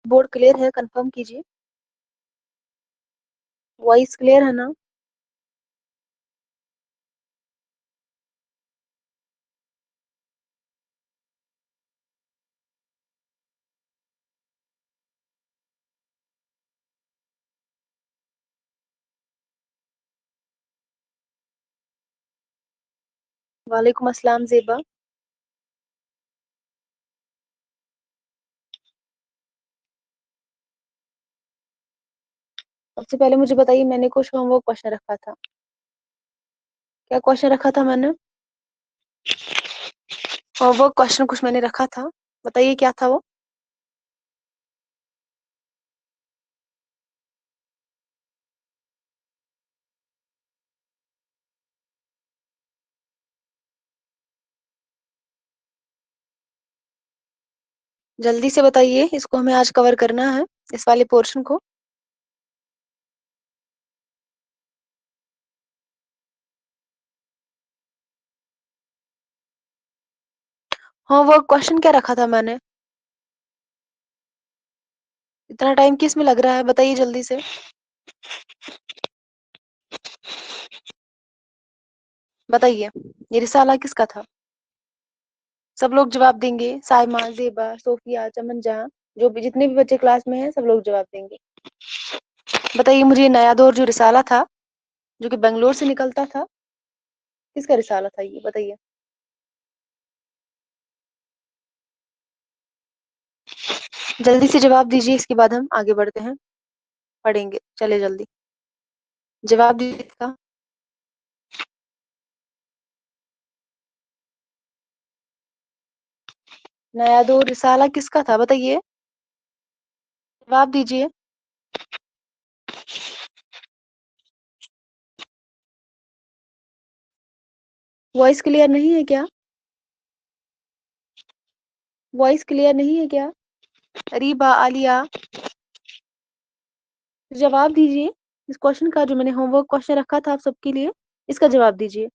Board clear है, confirm कीजिए। Voice clear है ना? वालेकुम अस्सलाम ज़ेबा। सबसे पहले मुझे बताइए, मैंने कुछ होमवर्क क्वेश्चन रखा था। क्या क्वेश्चन रखा था मैंने? होमवर्क क्वेश्चन कुछ मैंने रखा था, बताइए क्या था वो? जल्दी से बताइए, इसको हमें आज कवर करना है, इस वाले पोर्शन को। होमवर्क क्वेश्चन क्या रखा था मैंने? इतना टाइम किस में लग रहा है, बताइए जल्दी से। बताइए, ये रिसाला किसका था? सब लोग जवाब देंगे, साइमा, ज़ेबा, सोफिया, चमन जहां, जो भी जितने भी बच्चे क्लास में हैं सब लोग जवाब देंगे। बताइए मुझे, ये नया दौर जो रिसाला था, जो कि बेंगलोर से निकलता था, किसका रिसाला था ये, बताइए। जल्दी से जवाब दीजिए, इसके बाद हम आगे बढ़ते हैं, पढ़ेंगे, चले जल्दी जवाब दीजिए इसका। नया दौर रिसाला किसका था, बताइए, जवाब दीजिए। वॉइस क्लियर नहीं है क्या? वॉइस क्लियर नहीं है क्या? रीबा, आलिया, जवाब दीजिए इस क्वेश्चन का, जो मैंने होमवर्क क्वेश्चन रखा था आप सबके लिए, इसका जवाब दीजिए।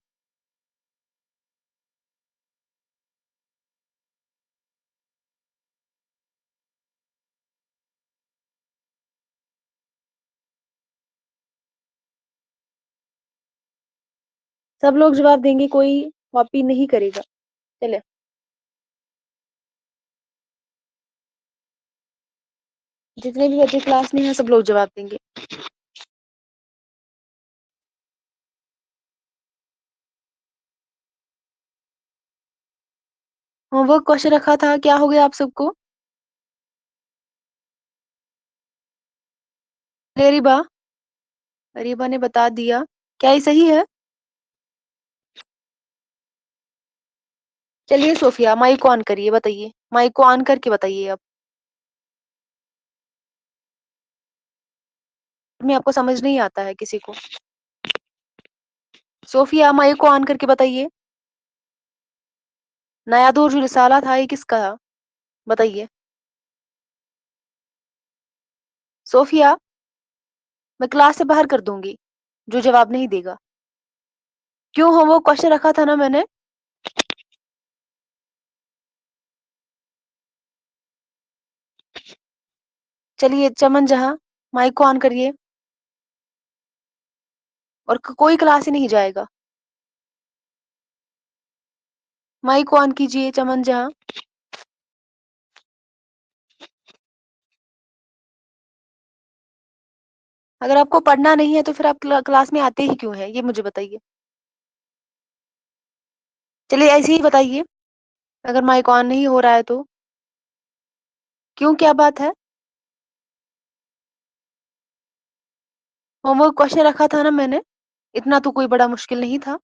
सब लोग जवाब देंगे, कोई कॉपी नहीं करेगा। चले, जितने भी बच्चे क्लास में हैं सब लोग जवाब देंगे। होमवर्क क्वेश्चन रखा था, क्या हो गया आप सबको? रीबा, रीबा ने बता दिया, क्या ये सही है? चलिए सोफिया, माइक को ऑन करिए, बताइए, माइक को ऑन करके बताइए अब। में आपको समझ नहीं आता है किसी को? सोफिया, माइक को ऑन करके बताइए, नया दौर जो रिसाला था ये किसका था, बताइए। सोफिया, मैं क्लास से बाहर कर दूंगी जो जवाब नहीं देगा। क्यों, होमवर्क क्वेश्चन रखा था ना मैंने? चलिए चमन जहां, माइक को ऑन करिए, और कोई क्लास ही नहीं जाएगा। माइक को ऑन कीजिए चमन जहां। अगर आपको पढ़ना नहीं है तो फिर आप क्लास में आते ही क्यों हैं, ये मुझे बताइए। चलिए ऐसे ही बताइए, अगर माइक ऑन नहीं हो रहा है तो। क्यों, क्या बात है? होमवर्क क्वेश्चन रखा था ना मैंने, इतना तो कोई बड़ा मुश्किल नहीं था।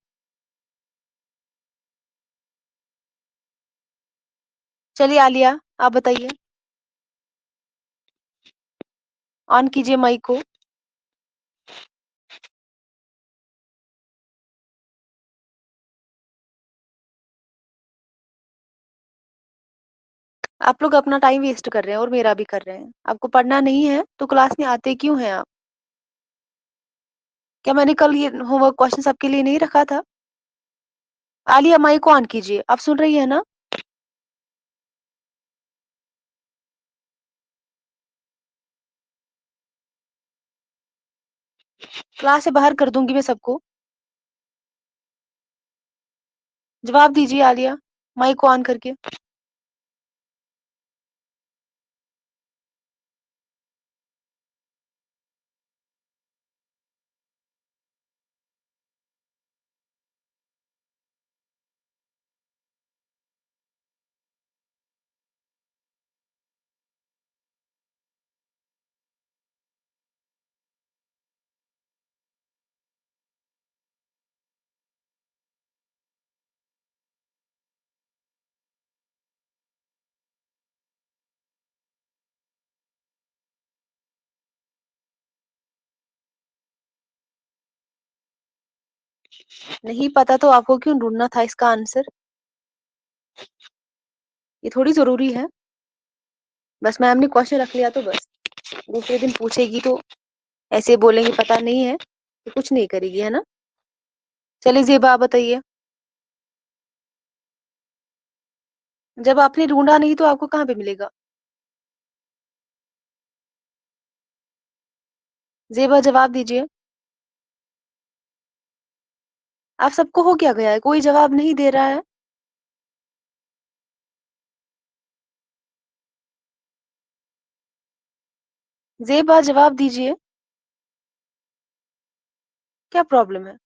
चलिए आलिया, आप बताइए, ऑन कीजिए माइक को। आप लोग अपना टाइम वेस्ट कर रहे हैं और मेरा भी कर रहे हैं। आपको पढ़ना नहीं है तो क्लास में आते क्यों हैं आप? क्या मैंने कल ये होमवर्क क्वेश्चन सबके लिए नहीं रखा था? आलिया, माइक को ऑन कीजिए, आप सुन रही है ना? क्लास से बाहर कर दूंगी मैं सबको। जवाब दीजिए आलिया, माइक को ऑन करके। नहीं पता तो आपको क्यों ढूंढना था इसका आंसर? ये थोड़ी जरूरी है। बस मैम ने क्वेश्चन रख लिया तो बस, दूसरे दिन पूछेगी तो ऐसे बोलेंगे पता नहीं है, तो कुछ नहीं करेगी, है ना? चलिए ज़ेबा आप बताइए। जब आपने ढूंढा नहीं तो आपको कहाँ पे मिलेगा? ज़ेबा जवाब दीजिए। आप सबको हो क्या गया है, कोई जवाब नहीं दे रहा है? ज़ेबा जवाब दीजिए, क्या प्रॉब्लम है?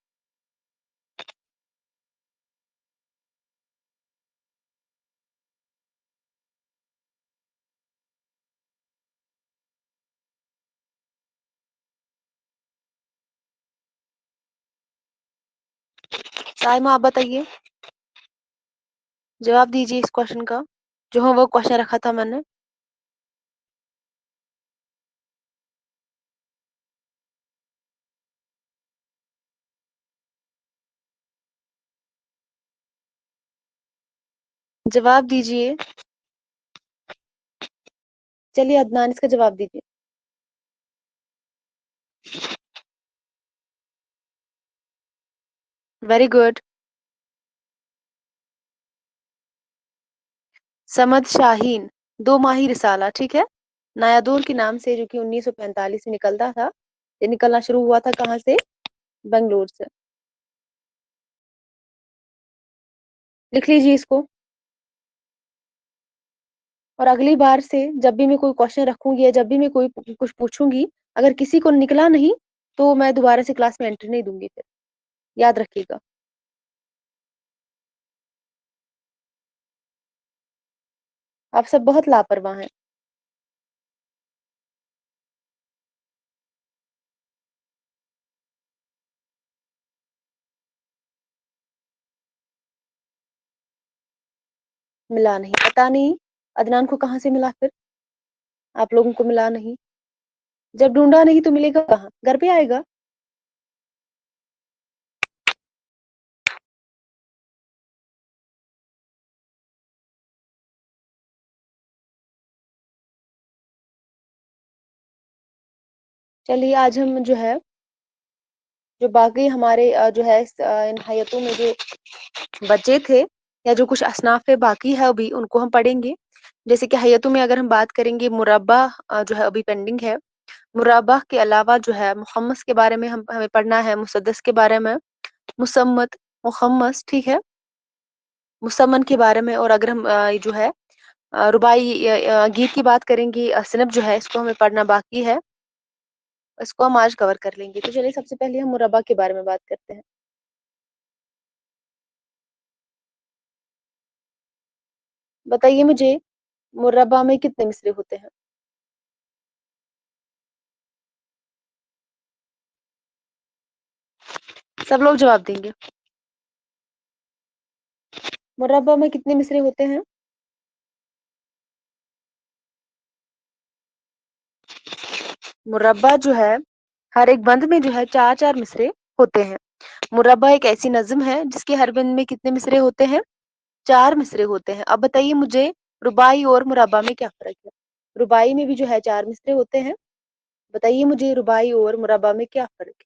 साइमा आप बताइए, जवाब दीजिए इस क्वेश्चन का, जो है वो क्वेश्चन रखा था मैंने। जवाब दीजिए। चलिए अदनान इसका जवाब दीजिए। Very good. समद शाहीन, दो माही रिसाला, ठीक है। नायादूर के नाम से, जो कि 1945 में निकलता था। ये निकलना शुरू हुआ था कहाँ से? बेंगलोर से। लिख लीजिए इसको। और अगली बार से जब भी मैं कोई क्वेश्चन रखूंगी या जब भी मैं कोई कुछ पूछूंगी, अगर किसी को निकला नहीं तो मैं दोबारा से क्लास में एंट्री नहीं दूंगी फिर, याद रखिएगा। आप सब बहुत लापरवाह हैं। मिला नहीं, पता नहीं अदनान को कहाँ से मिला फिर। आप लोगों को मिला नहीं, जब ढूंढा नहीं तो मिलेगा कहाँ, घर पे आएगा। चलिए आज हम जो है, जो बाकी हमारे जो है इन हयतों में जो बचे थे, या जो कुछ असनाफ है बाकी है अभी, उनको हम पढ़ेंगे। जैसे कि हयतों में अगर हम बात करेंगे, मुरब्बा जो है अभी पेंडिंग है। मुरब्बा के अलावा जो है मुहम्मस के बारे में हमें पढ़ना है, मुसद्दस के बारे में, मुसम्मत, मुहम्मस, ठीक है, मुसम्मन के बारे में। और अगर हम ये जो है रुबाई गीत की बात करेंगे, सिनफ जो है इसको हमें पढ़ना बाकी है, इसको हम आज कवर कर लेंगे। तो चलिए सबसे पहले हम मुरब्बा के बारे में बात करते हैं। बताइए मुझे, मुरब्बा में कितने मिसरे होते हैं? सब लोग जवाब देंगे। मुरब्बा में कितने मिसरे होते हैं? मुरब्बा जो है, हर एक बंद में जो है चार चार मिसरे होते हैं। मुरब्बा एक ऐसी नज्म है जिसके हर बंद में कितने मिसरे होते हैं? चार मिसरे होते हैं। अब बताइए मुझे, रुबाई और मुरब्बा में क्या फर्क है? रुबाई में भी जो है चार मिसरे होते हैं। बताइए मुझे, रुबाई और मुरब्बा में क्या फर्क है?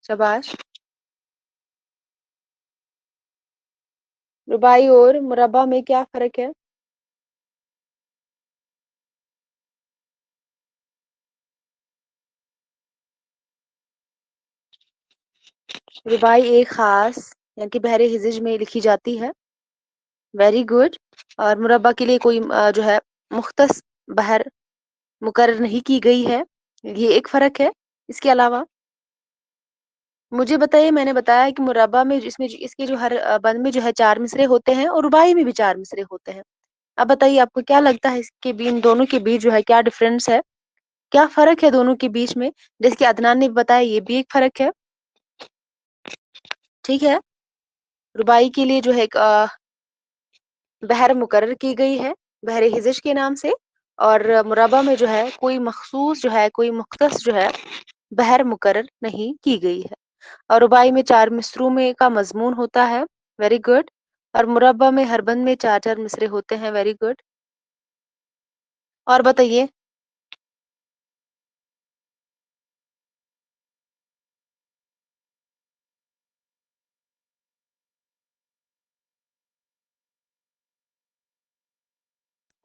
शाबाश। रुबाई और मुरब्बा में क्या फर्क है? रुबाई एक खास यानी कि बहरे हिज्ज में लिखी जाती है। Very good. और मुरब्बा के लिए कोई जो है मुख्तस बहर मुकर्रर नहीं की गई है, ये एक फर्क है। इसके अलावा मुझे बताइए, मैंने बताया कि मुरब्बा में इसके जो हर बंद में जो है 4 मिसरे होते हैं और रुबाई में भी 4 मिसरे होते हैं। अब बताइए आपको क्या लगता है इसके इन दोनों के बीच जो है क्या डिफरेंस है, क्या फर्क है दोनों के बीच में? जैसे कि अदनान ने बताया, ये भी एक फर्क है। ठीक है। रुबाई के लिए जो है एक बहर मुकर्रर की गई है बहर हिजज के नाम से, और मुरब्बा में जो है कोई मखसूस जो है कोई मुख्तस जो है बहर मुकर्रर नहीं की गई है। और रुबाई में 4 मिसरों में का मजमून होता है। Very good. और मुरब्बा में हर बंद में 4 मिसरे होते हैं। Very good. और बताइए।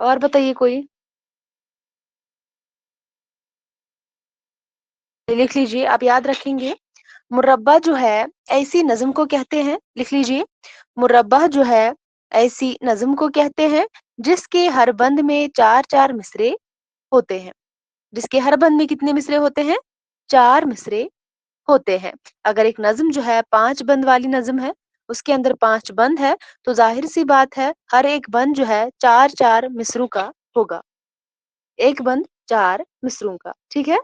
और बताइए कोई। लिख लीजिए, आप याद रखेंगे। मुरब्बा जो है ऐसी नज्म को कहते हैं, लिख लीजिए। मुरब्बा जो है ऐसी नज्म को कहते हैं जिसके हर बंद में 4 मिसरे होते हैं। जिसके हर बंद में कितने मिसरे होते हैं? 4 मिसरे होते हैं। अगर एक नज्म जो है 5 बंद वाली नज्म है, उसके अंदर 5 बंद है, तो जाहिर सी बात है हर एक बंद जो है 4 मिसरों का होगा। एक बंद 4 मिसरों का। ठीक है।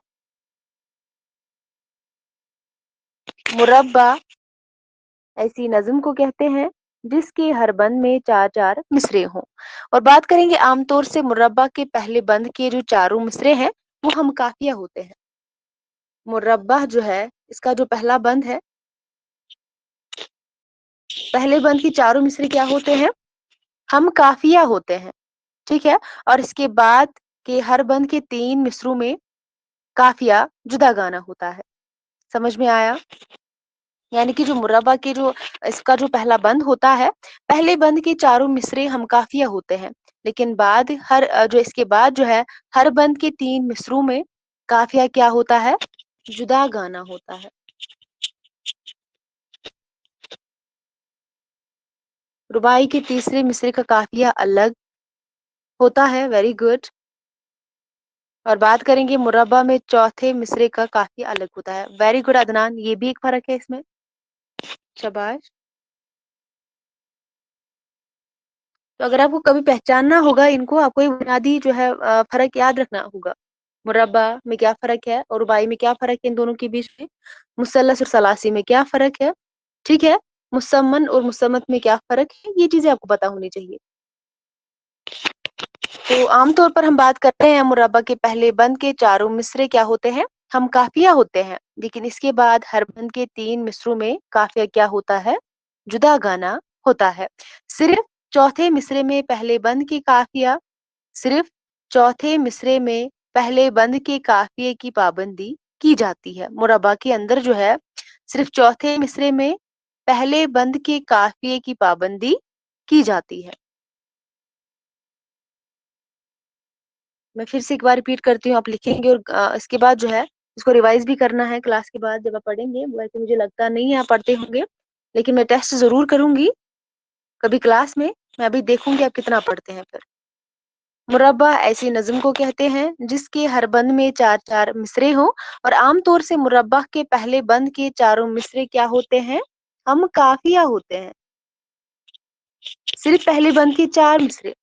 मुरब्बा ऐसी नज्म को कहते हैं जिसके हर बंद में 4 मिसरे हों। और बात करेंगे आमतौर से मुरब्बा के पहले बंद के जो चारों मिसरे हैं वो हम काफिया होते हैं। मुरब्बा जो है इसका जो पहला बंद है, पहले बंद की चारों मिसरे क्या होते हैं? हम काफिया होते हैं। ठीक है। और इसके बाद के हर बंद के 3 मिसरों में काफिया जुदा गाना होता है। समझ में आया? यानी कि जो मुरब्बा के जो इसका जो पहला बंद होता है, पहले बंद के चारों मिसरे हम काफिया होते हैं, लेकिन बाद हर जो इसके बाद जो है हर बंद के 3 मिसरों में काफिया क्या होता है? जुदा गाना होता है। रुबाई के तीसरे मिसरे का काफिया अलग होता है। Very good. और बात करेंगे मुरब्बा में चौथे मिसरे का काफिया अलग होता है। वेरी गुड अदनान, ये भी एक फर्क है इसमें। शाबाश। तो अगर आपको कभी पहचानना होगा इनको, आपको ये बुनियादी जो है फर्क याद रखना होगा। मुरब्बा में क्या फर्क है और रुबाई में क्या फर्क है, इन दोनों के बीच में। मुसल्लस और सलासी में क्या फर्क है। ठीक है। मुसम्मन और मुसम्मत में क्या फर्क है, ये चीजें आपको पता होनी चाहिए। तो आमतौर पर हम बात करते हैं मुरब्बा के पहले बंद के चारों मिसरे क्या होते हैं? हम काफिया होते हैं, लेकिन इसके बाद हर बंद के 3 मिसरों में काफिया क्या होता है? जुदा गाना होता है। सिर्फ चौथे मिसरे में पहले बंद की काफिया सिर्फ चौथे मिसरे में पहले बंद के काफिये की पाबंदी की जाती है। मुरब्बा के अंदर जो है सिर्फ चौथे मिसरे में पहले बंद के काफिये की पाबंदी की जाती है। मैं फिर से एक बार रिपीट करती हूँ, आप लिखेंगे और इसके बाद जो है इसको रिवाइज भी करना है क्लास के बाद जब आप पढ़ेंगे। वैसे मुझे लगता नहीं है आप पढ़ते होंगे, लेकिन मैं टेस्ट जरूर करूंगी कभी क्लास में। मैं अभी देखूंगी आप कितना पढ़ते हैं फिर। मुरब्बा ऐसी नज्म को कहते हैं जिसके हर बंद में 4 मिसरे हों। और आमतौर से मुरब्बा के पहले बंद के चारों मिसरे क्या होते हैं? हम काफिया होते हैं। सिर्फ पहले बंद के 4 मिसरे,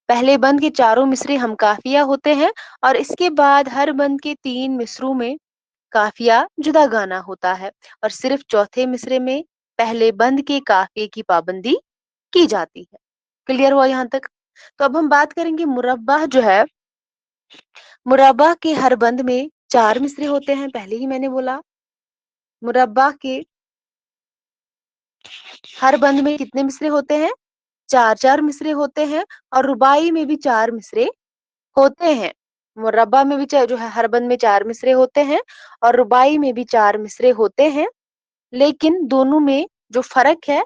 पहले बंद के चारों मिसरे हम काफिया होते हैं, और इसके बाद हर बंद के 3 मिसरों में काफिया जुदा गाना होता है, और सिर्फ चौथे मिसरे में पहले बंद के काफिये की पाबंदी की जाती है। क्लियर हुआ यहाँ तक? तो अब हम बात करेंगे मुरब्बा जो है, मुरब्बा के हर बंद में 4 मिसरे होते हैं, पहले ही मैंने बोला। मुरब्बा के हर बंद में कितने मिसरे होते हैं? 4 मिसरे होते हैं। और रुबाई में भी 4 मिसरे होते हैं। मुरब्बा में भी जो है हर बंद में 4 मिसरे होते हैं, और रुबाई में भी 4 मिसरे होते हैं। लेकिन दोनों में जो फर्क है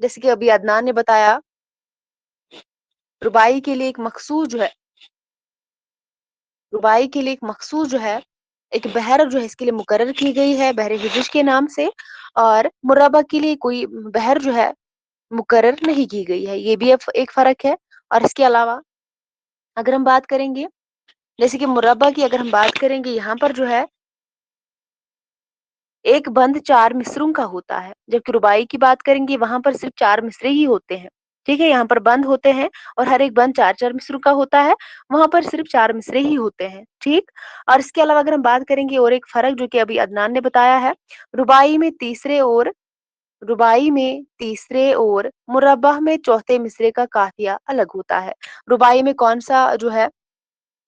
جیسے کہ ابھی عدنان نے بتایا، ربائی کے لیے ایک مخصوص جو ہے، ربائی کے لیے ایک مخصوص جو ہے ایک بحر جو ہے اس کے لیے مقرر کی گئی ہے بحر حجج کے نام سے، اور مربع کے لیے کوئی بحر جو ہے مقرر نہیں کی گئی ہے. یہ بھی ایک فرق ہے. اور اس کے علاوہ اگر ہم بات کریں گے، جیسے کہ مربع کی اگر ہم بات کریں گے، یہاں پر جو ہے ایک بند 4 مصروں کا ہوتا ہے، جبکہ ربائی کی بات کریں گے وہاں پر صرف 4 مصرے ہی ہوتے ہیں. ٹھیک ہے، یہاں پر بند ہوتے ہیں اور ہر ایک بند 4 مصروں کا ہوتا ہے، وہاں پر صرف 4 مصرے ہی ہوتے ہیں. ٹھیک. اور اس کے علاوہ اگر ہم بات کریں گے اور ایک فرق جو کہ ابھی عدنان نے بتایا ہے، ربائی میں تیسرے اور مربع میں چوتھے مصرے کا قافیہ الگ ہوتا ہے. ربائی میں کون سا جو ہے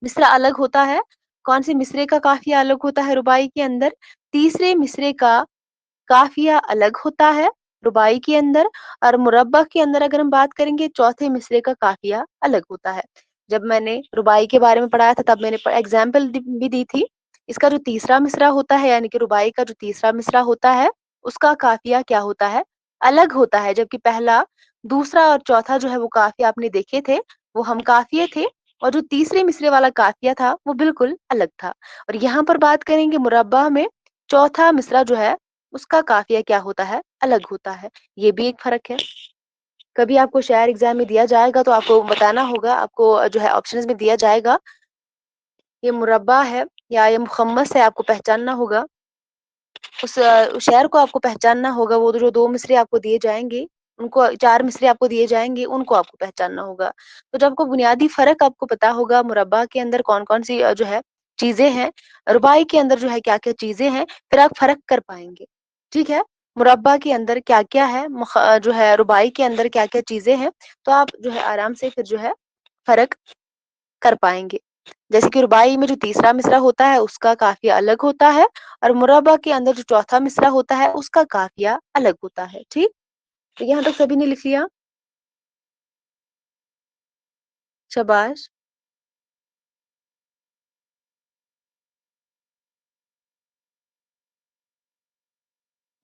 مصرع الگ ہوتا ہے؟ کون سے مصرے کا قافیہ الگ ہوتا ہے ربائی کے اندر؟ تیسرے مصرے کا قافیہ الگ ہوتا ہے ربائی کے اندر. اور مربع کے اندر اگر ہم بات کریں گے چوتھے مصرے کا قافیہ الگ ہوتا ہے. جب میں نے ربائی کے بارے میں پڑھایا تھا تب میں نے ایگزامپل بھی دی تھی. اس کا جو تیسرا مصرع ہوتا ہے، یعنی کہ ربائی کا جو تیسرا مصرع ہوتا ہے اس کا قافیہ کیا ہوتا ہے؟ الگ ہوتا ہے. جبکہ پہلا، دوسرا اور چوتھا جو ہے وہ قافیہ آپ نے دیکھے تھے، وہ ہم قافیے تھے، اور جو تیسرے مصرے والا قافیہ تھا وہ بالکل الگ تھا. اور یہاں پر بات کریں گے مربع میں چوتھا مصرع جو ہے اس کا قافیہ کیا ہوتا ہے؟ الگ ہوتا ہے. یہ بھی ایک فرق ہے. کبھی آپ کو شاعر ایگزام میں دیا جائے گا تو آپ کو بتانا ہوگا، آپ کو جو ہے آپشنز میں دیا جائے گا یہ مربع ہے یا یہ مخمس ہے، آپ کو پہچاننا ہوگا. اس شعر کو آپ کو پہچاننا ہوگا. وہ جو 2 مصرے آپ کو دیے جائیں گے، ان کو 4 مصرے آپ کو دیے جائیں گے، ان کو آپ کو پہچاننا ہوگا. تو جب کو بنیادی فرق آپ کو پتا ہوگا مربع کے اندر کون کون سی جو ہے چیزیں ہیں، ربائی کے اندر جو ہے کیا کیا چیزیں ہیں، پھر آپ فرق کر پائیں گے. ٹھیک ہے، مربع کے اندر کیا کیا ہے، جو ہے ربائی کے اندر کیا کیا چیزیں ہیں، تو آپ جو ہے آرام سے پھر جو ہے فرق کر پائیں گے. جیسے کہ ربائی میں جو تیسرا مصرع ہوتا ہے اس کا قافیہ الگ ہوتا ہے، اور مربع کے اندر جو چوتھا مصرع ہوتا ہے اس کا قافیہ الگ ہوتا ہے. ٹھیک. تو یہاں تک سبھی نے لکھ لیا؟ شاباش.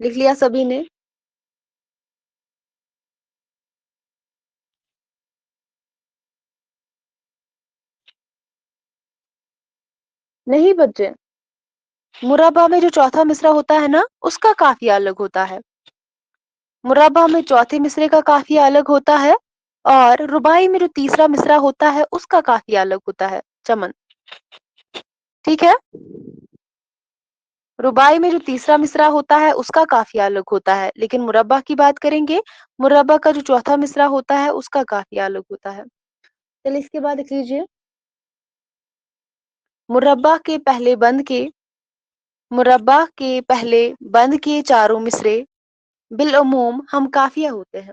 لکھ لیا سبھی نے؟ نہیں بچے، مربع میں جو چوتھا مصرع ہوتا ہے نا اس کا قافیہ الگ ہوتا ہے. مربع میں چوتھے مصرے کا قافیہ الگ ہوتا ہے، اور ربائی میں جو تیسرا مصرع ہوتا ہے اس کا قافیہ الگ ہوتا ہے. چمن. ٹھیک ہے، ربائی میں جو تیسرا مصرع ہوتا ہے اس کا قافیہ الگ ہوتا ہے، لیکن مربع کی بات کریں گے، مربع کا جو چوتھا مصرع ہوتا ہے اس کا قافیہ الگ ہوتا ہے. چلیے اس کے بعد لکھ لیجیے، مربع کے پہلے بند کے چاروں مصرے بالعموم ہم قافیہ ہوتے ہیں.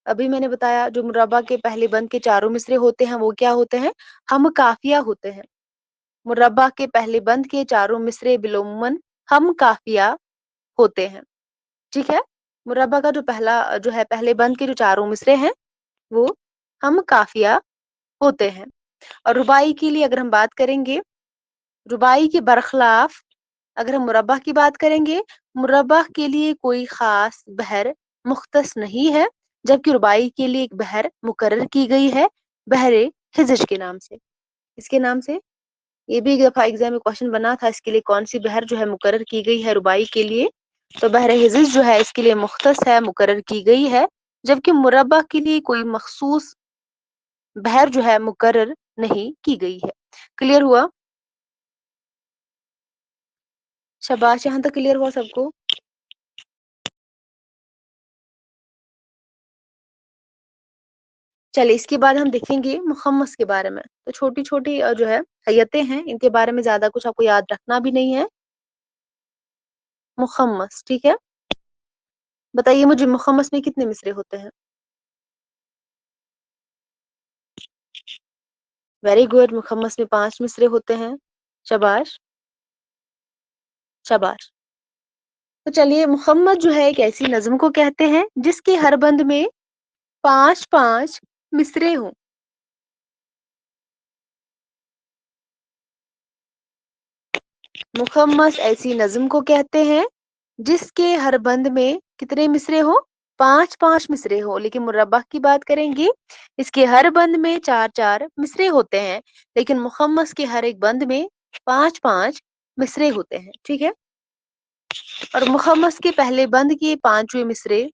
ابھی میں نے بتایا جو مربع کے پہلے بند کے چاروں مصرے ہوتے ہیں وہ کیا ہوتے ہیں؟ ہم قافیہ ہوتے ہیں. مربع کے پہلے بند کے چاروں مصرے بالعموم ہم قافیہ ہوتے ہیں. ٹھیک ہے، مربع کا جو جو ہے پہلے بند کے جو چاروں مصرے ہیں وہ ہم قافیہ ہوتے ہیں. اور ربائی کے لیے اگر ہم بات کریں گے، ربائی کے برخلاف اگر ہم مربع کی بات کریں گے، مربع کے لیے کوئی خاص بحر مختص نہیں ہے، جبکہ ربائی کے لیے ایک بحر مقرر کی گئی ہے بحر حجج کے نام سے. اس کے نام سے یہ بھی ایک دفعہ ایگزام میں کوشچن بنا تھا، اس کے لیے کون سی بحر جو ہے مقرر کی گئی ہے ربائی کے لیے، تو بحر حجج جو ہے اس کے لیے مختص ہے، مقرر کی گئی ہے، جبکہ مربع کے لیے کوئی مخصوص بحر جو ہے مقرر نہیں کی گئی ہے. کلیئر ہوا؟ شاباش، یہاں تک کلیئر ہوا سب کو؟ چلے اس کے بعد ہم دیکھیں گے مخمس کے بارے میں. تو چھوٹی چھوٹی جو ہے حیتیں ہیں، ان کے بارے میں زیادہ کچھ آپ کو یاد رکھنا بھی نہیں ہے. مخمس، ٹھیک ہے، بتائیے مجھے مخمس میں کتنے مصرے ہوتے ہیں؟ ویری گڈ، مخمس میں 5 مصرے ہوتے ہیں. شاباش شاباش. تو چلیے، مخمس جو ہے ایک ایسی نظم کو کہتے ہیں جس کے ہر بند میں 5 مصرے ہوں. مخمس ایسی نظم کو کہتے ہیں جس کے ہر بند میں کتنے مصرے ہوں؟ 5 5 मिसरे हो, लेकिन मुरब्बा की बात करेंगे, इसके हर बंद में 4 4 मिसरे होते हैं, लेकिन मुखम्मस के हर एक बंद में 5 5 मिसरे होते हैं। ठीक है। और मुखम्मस के पहले बंद के पांचवें मिसरे,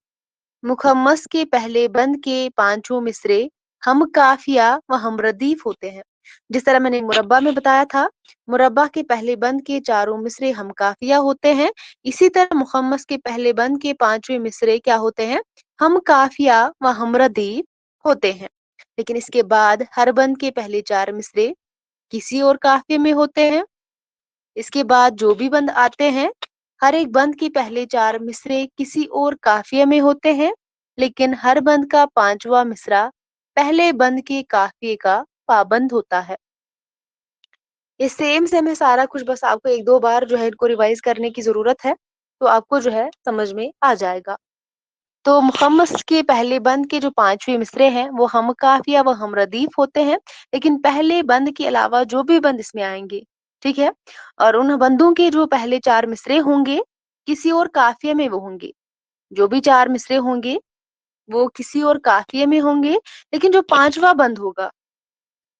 मुखम्मस के पहले बंद के पांचों मिसरे हम काफिया व हम रदीफ होते हैं। जिस तरह मैंने मुरब्बा में बताया था, मुरब्बा के पहले बंद के चारों मिसरे हम काफिया होते हैं, इसी तरह मुखम्मस के पहले बंद के पांचवें मिसरे क्या होते हैं, हम काफिया व हम रदीफ होते हैं। लेकिन इसके बाद हर बंद के पहले 4 मिसरे किसी और काफिये में होते हैं। इसके बाद जो भी बंद आते हैं, हर एक बंद के पहले 4 मिसरे किसी और काफिये में होते हैं, लेकिन हर बंद का 5वां मिसरा पहले बंद के काफिये का पाबंद होता है। ये सेम है सारा कुछ, बस आपको 1-2 बार जो है इनको रिवाइज करने की जरूरत है, तो आपको जो है समझ में आ जाएगा। तो मुखम्मस के पहले बंद के जो 5वें मिसरे हैं वो हम काफिया व हम रदीफ होते हैं, लेकिन पहले बंद के अलावा जो भी बंद इसमें आएंगे, ठीक है, और उन बंदों के जो पहले 4 मिसरे होंगे किसी और काफिये में वो होंगे। जो भी 4 मिसरे होंगे वो किसी और काफिये में होंगे, लेकिन जो 5वां बंद होगा,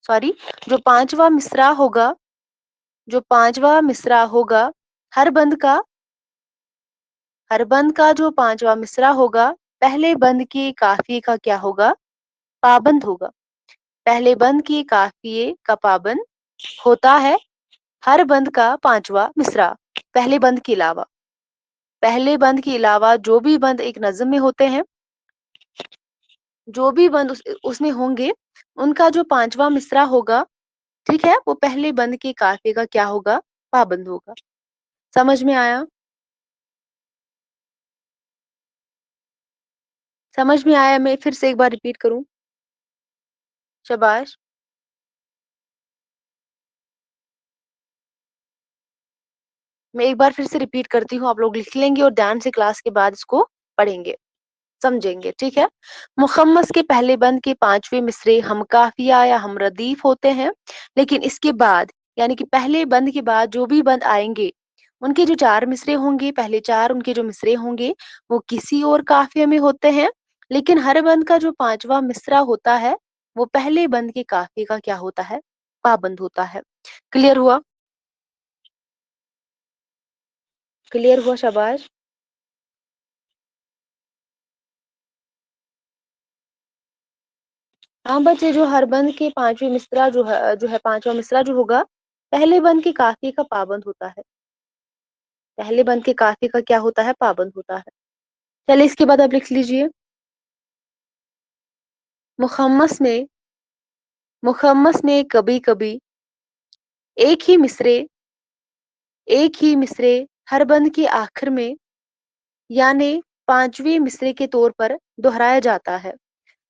सॉरी, जो 5वां मिसरा होगा, जो 5वां मिसरा होगा, हर बंद का हर बंद का जो 5वां मिसरा होगा पहले बंद के काफिये का क्या होगा, पाबंद होगा। पहले बंद के काफिये का पाबंद होता है हर बंद का 5वां मिसरा, पहले बंद के अलावा। पहले बंद के अलावा जो भी बंद एक नज्म में होते हैं, जो भी बंद उसमें होंगे, उनका जो 5वां मिसरा होगा, ठीक है, वो पहले बंद के काफिये का क्या होगा, पाबंद होगा। समझ में आया? समझ में आया? मैं फिर से एक बार रिपीट करूं? शाबाश। मैं एक बार फिर से रिपीट करती हूँ, आप लोग लिख लेंगे और ध्यान से क्लास के बाद इसको पढ़ेंगे, समझेंगे। ठीक है। मुखम्मस के पहले बंद के 5वें मिसरे हम काफिया या हम रदीफ होते हैं, लेकिन इसके बाद यानी कि पहले बंद के बाद जो भी बंद आएंगे, उनके जो 4 मिसरे होंगे, पहले 4 उनके जो मिसरे होंगे वो किसी और काफिये में होते हैं, लेकिन हर बंद का जो 5वां मिसरा होता है वो पहले बंद के काफिये का क्या होता है, पाबंद होता है। क्लियर हुआ? क्लियर हुआ? शाबाश। हाँ बच्चे, जो हर बंद के 5वें मिसरा जो है 5वां मिसरा जो होगा पहले बंद के काफिये का पाबंद होता है। पहले बंद के काफिये का क्या होता है, पाबंद होता है। चलिए इसके बाद आप लिख लीजिए। मुखम्मस में मुखम्मस में कभी कभी एक ही मिसरे एक ही मिसरे हर बंद के आखिर में यानी 5वें मिसरे के तौर पर दोहराया जाता है।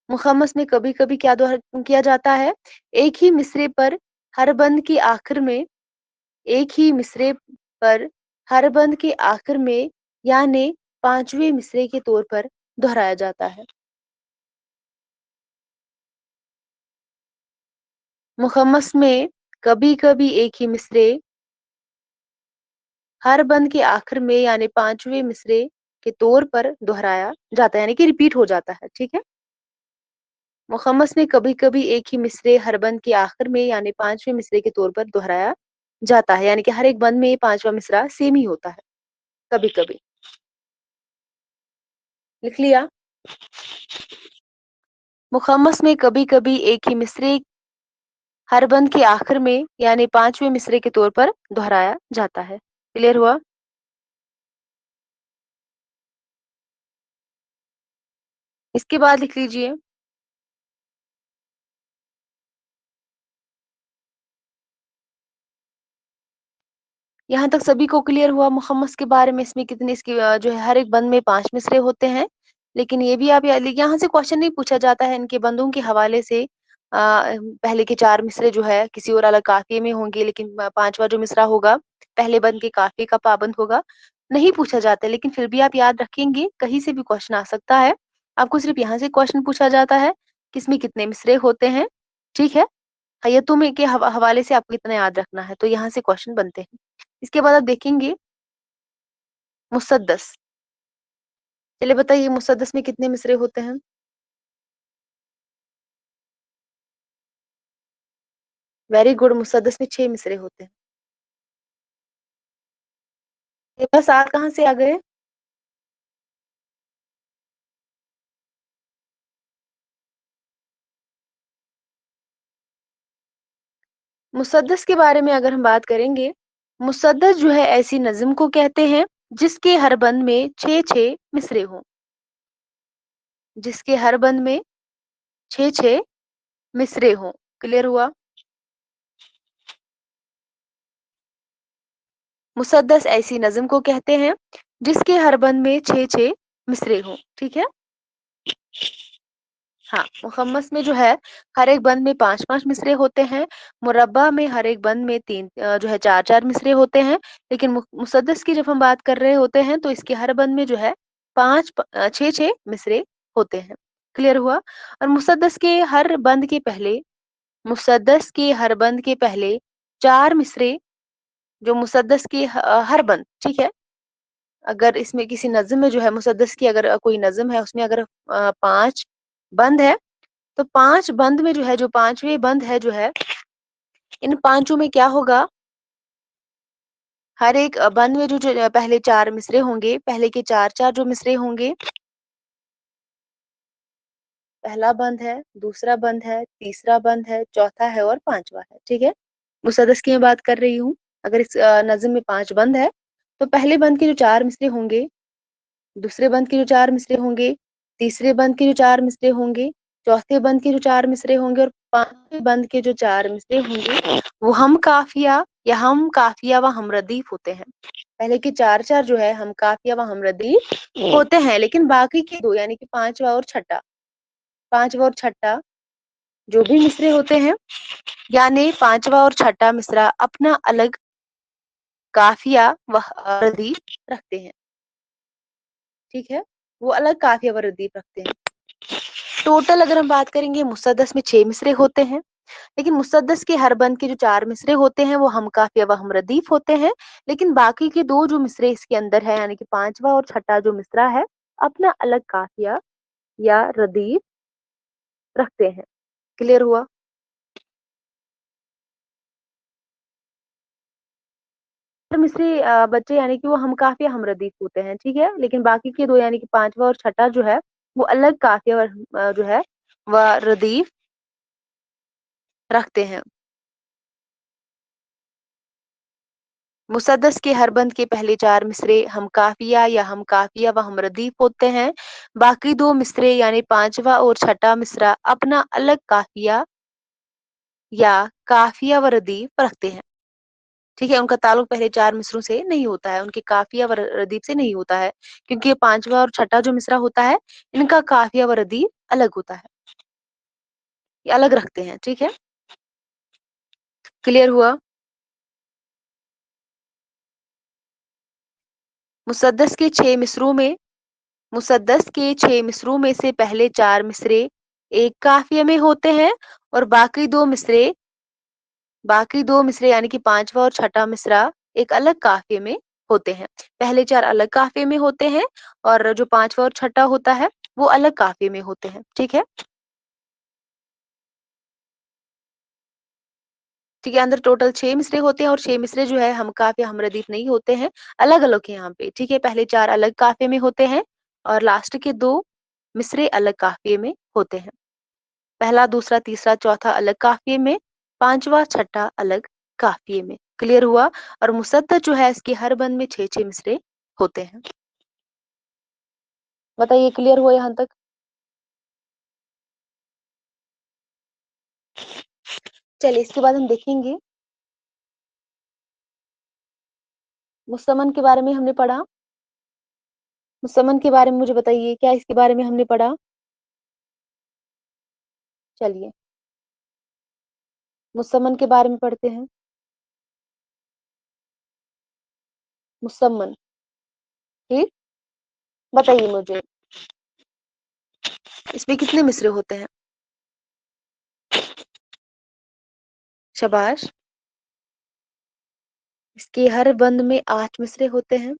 मुखम्मस में कभी कभी क्या दोहरा किया जाता है, एक ही मिसरे पर हर बंद के आखिर में, एक ही मिसरे पर हर बंद के आखिर में यानी 5वें मिसरे के तौर पर दोहराया जाता है। मुखम्मस में कभी कभी एक ही मिसरे हर बंद के आखिर में यानी 5वें मिसरे के तौर पर दोहराया जाता है, यानी कि रिपीट हो जाता है। ठीक है। मुखम्मस में कभी कभी एक ही मिसरे हर बंद के आखिर में यानी 5वें मिसरे के तौर पर दोहराया जाता है, यानी कि हर एक बंद में 5वां मिसरा सेम ही होता है। कभी कभी लिख लिया। मुखम्मस में कभी कभी एक ही मिसरे हर बंद के आखिर में यानी 5वें मिसरे के तौर पर दोहराया जाता है। क्लियर हुआ? इसके बाद लिख लीजिए। यहाँ तक सभी को क्लियर हुआ मुखम्मस के बारे में? इसमें कितने इसकी जो है हर एक बंद में 5 मिसरे होते हैं, लेकिन ये भी आप यहाँ से क्वेश्चन नहीं पूछा जाता है इनके बंदों के हवाले से। पहले के 4 मिसरे जो है किसी और अलग काफिये में होंगे, लेकिन 5वां जो मिसरा होगा पहले बंद के काफिये का पाबंद होगा, नहीं पूछा जाता है। लेकिन फिर भी आप याद रखेंगे, कहीं से भी क्वेश्चन आ सकता है। आपको सिर्फ यहाँ से क्वेश्चन पूछा जाता है किसमें कितने मिसरे होते हैं। ठीक है। हयतुम के हवाले से आपको इतना याद रखना है, तो यहाँ से क्वेश्चन बनते हैं। इसके बाद आप देखेंगे मुसद्दस। चलिए बताइए मुसद्दस में कितने मिसरे होते हैं? वेरी गुड, मुसद्दस में 6 मिसरे होते हैं। ये बस आप कहाँ से आ गए? मुसद्दस के बारे में अगर हम बात करेंगे, मुसद्दस जो है ऐसी नज़्म को कहते हैं जिसके हर बंद में 6-6 मिसरे हों। जिसके हर बंद में 6-6 मिसरे हों। क्लियर हुआ? मुसद्दस ऐसी नज़्म को कहते हैं जिसके हर बंद में 6-6 मिसरे हों। ठीक है? हाँ, मुखम्मस में जो है हर एक बंद में 5-5 मिसरे होते हैं। मुरब्बा में हर एक बंद में 3 जो है 4-4 मिसरे होते हैं। लेकिन मुसद्दस की जब हम बात कर रहे होते हैं तो इसके हर बंद में जो है 6-6 मिसरे होते हैं। क्लियर हुआ? और मुसद्दस के हर बंद के पहले 4 मिसरे जो मुसद्दस के हर बंद, ठीक है? अगर इसमें किसी नज़्म में जो है मुसद्दस की अगर कोई नज़्म है उसमें अगर 5 बंद है तो 5 बंद में जो है जो 5वें बंद है जो है, इन पाँचों में क्या होगा, हर एक बंद में जो पहले 4 मिसरे होंगे, पहले के 4-4 जो मिसरे होंगे, पहला बंद है, दूसरा बंद है, तीसरा बंद है, चौथा है और 5वां है, ठीक है? मुसद्दस की मैं बात कर रही हूँ। अगर इस नज़्म में 5 बंद है, तो पहले बंद के जो 4 मिसरे होंगे, दूसरे बंद के जो 4 मिसरे होंगे, तीसरे बंद के जो 4 मिसरे होंगे, चौथे बंद के जो 4 मिसरे होंगे और 5वें बंद के जो 4 मिसरे होंगे, वो हम काफिया व हमरदीफ होते हैं। पहले के 4-4 जो है हम काफिया व हमरदीफ होते हैं, लेकिन बाकी के 2 यानी कि 5वां और छठा जो भी मिसरे होते हैं, यानी 5वां और छठा मिसरा अपना अलग काफिया व रदीफ रखते हैं। ठीक है? वो अलग काफिया व रदीफ रखते हैं। टोटल अगर हम बात करेंगे मुसद्दस में 6 मिसरे होते हैं, लेकिन मुसद्दस के हर बंद के जो 4 मिसरे होते हैं वो हम काफिया व हम रदीफ होते हैं, लेकिन बाकी के 2 जो मिसरे इसके अंदर है यानी कि 5वां और छठा जो मिसरा है, अपना अलग काफिया या रदीफ रखते हैं। क्लियर हुआ? हर मिसरे बच्चे यानी कि वो हम काफिया हम रदीफ होते हैं, ठीक है? लेकिन बाकी के 2 यानी कि 5वां और छठा जो है, वो अलग काफिया जो है व रदीफ रखते हैं। मुसद्दस के हर बंद के पहले 4 मिसरे हम काफिया या हम काफिया व हम रदीफ होते हैं। बाकी 2 मिसरे यानी 5वां और छठा मिसरा अपना अलग काफिया या काफिया व रदीफ रखते हैं। ठीक है? उनका ताल्लुक पहले 4 मिसरों से नहीं होता है, उनके काफिया व रदीफ से नहीं होता है, क्योंकि ये 5वां और छठा जो मिसरा होता है, इनका काफिया व रदीफ अलग होता है। ये अलग रखते हैं, ठीक है? क्लियर हुआ? मुसद्दस के 6 मिसरों में मुसद्दस के 6 मिसरों में से पहले 4 मिसरे एक काफिये में होते हैं और बाकी दो मिसरे यानी कि 5वां और छठा मिसरा एक अलग काफिये में होते हैं। पहले 4 अलग काफिये में होते हैं और जो 5वां और छठा होता है, वो अलग काफिये में होते हैं। ठीक है? ठीक है, अंदर टोटल 6 मिसरे होते हैं और 6 मिसरे जो है हम काफ़िया हमरदीफ नहीं होते हैं, अलग-अलग हैं यहाँ पे, ठीक है? पहले 4 अलग काफ़िये में होते हैं और लास्ट के 2 मिसरे अलग काफ़िये में होते हैं। पहला, दूसरा, तीसरा, चौथा अलग काफ़िये में, 5वां, छठा अलग काफ़िये में। क्लियर हुआ? और मुसद्दर जो है इसके हर बंद में 6-6 मिसरे होते हैं। बताइए क्लियर हुआ यहाँ तक? चलिए इसके बाद हम देखेंगे मुसम्मन के बारे में हमने पढ़ा। मुसम्मन के बारे में मुझे बताइए, क्या इसके बारे में हमने पढ़ा? चलिए, मुसम्मन के बारे में पढ़ते हैं। मुसम्मन, ठीक? बताइए मुझे, इसमें कितने मिसरे होते हैं? शाबाश! इसके हर बंद में 8 मिसरे होते हैं।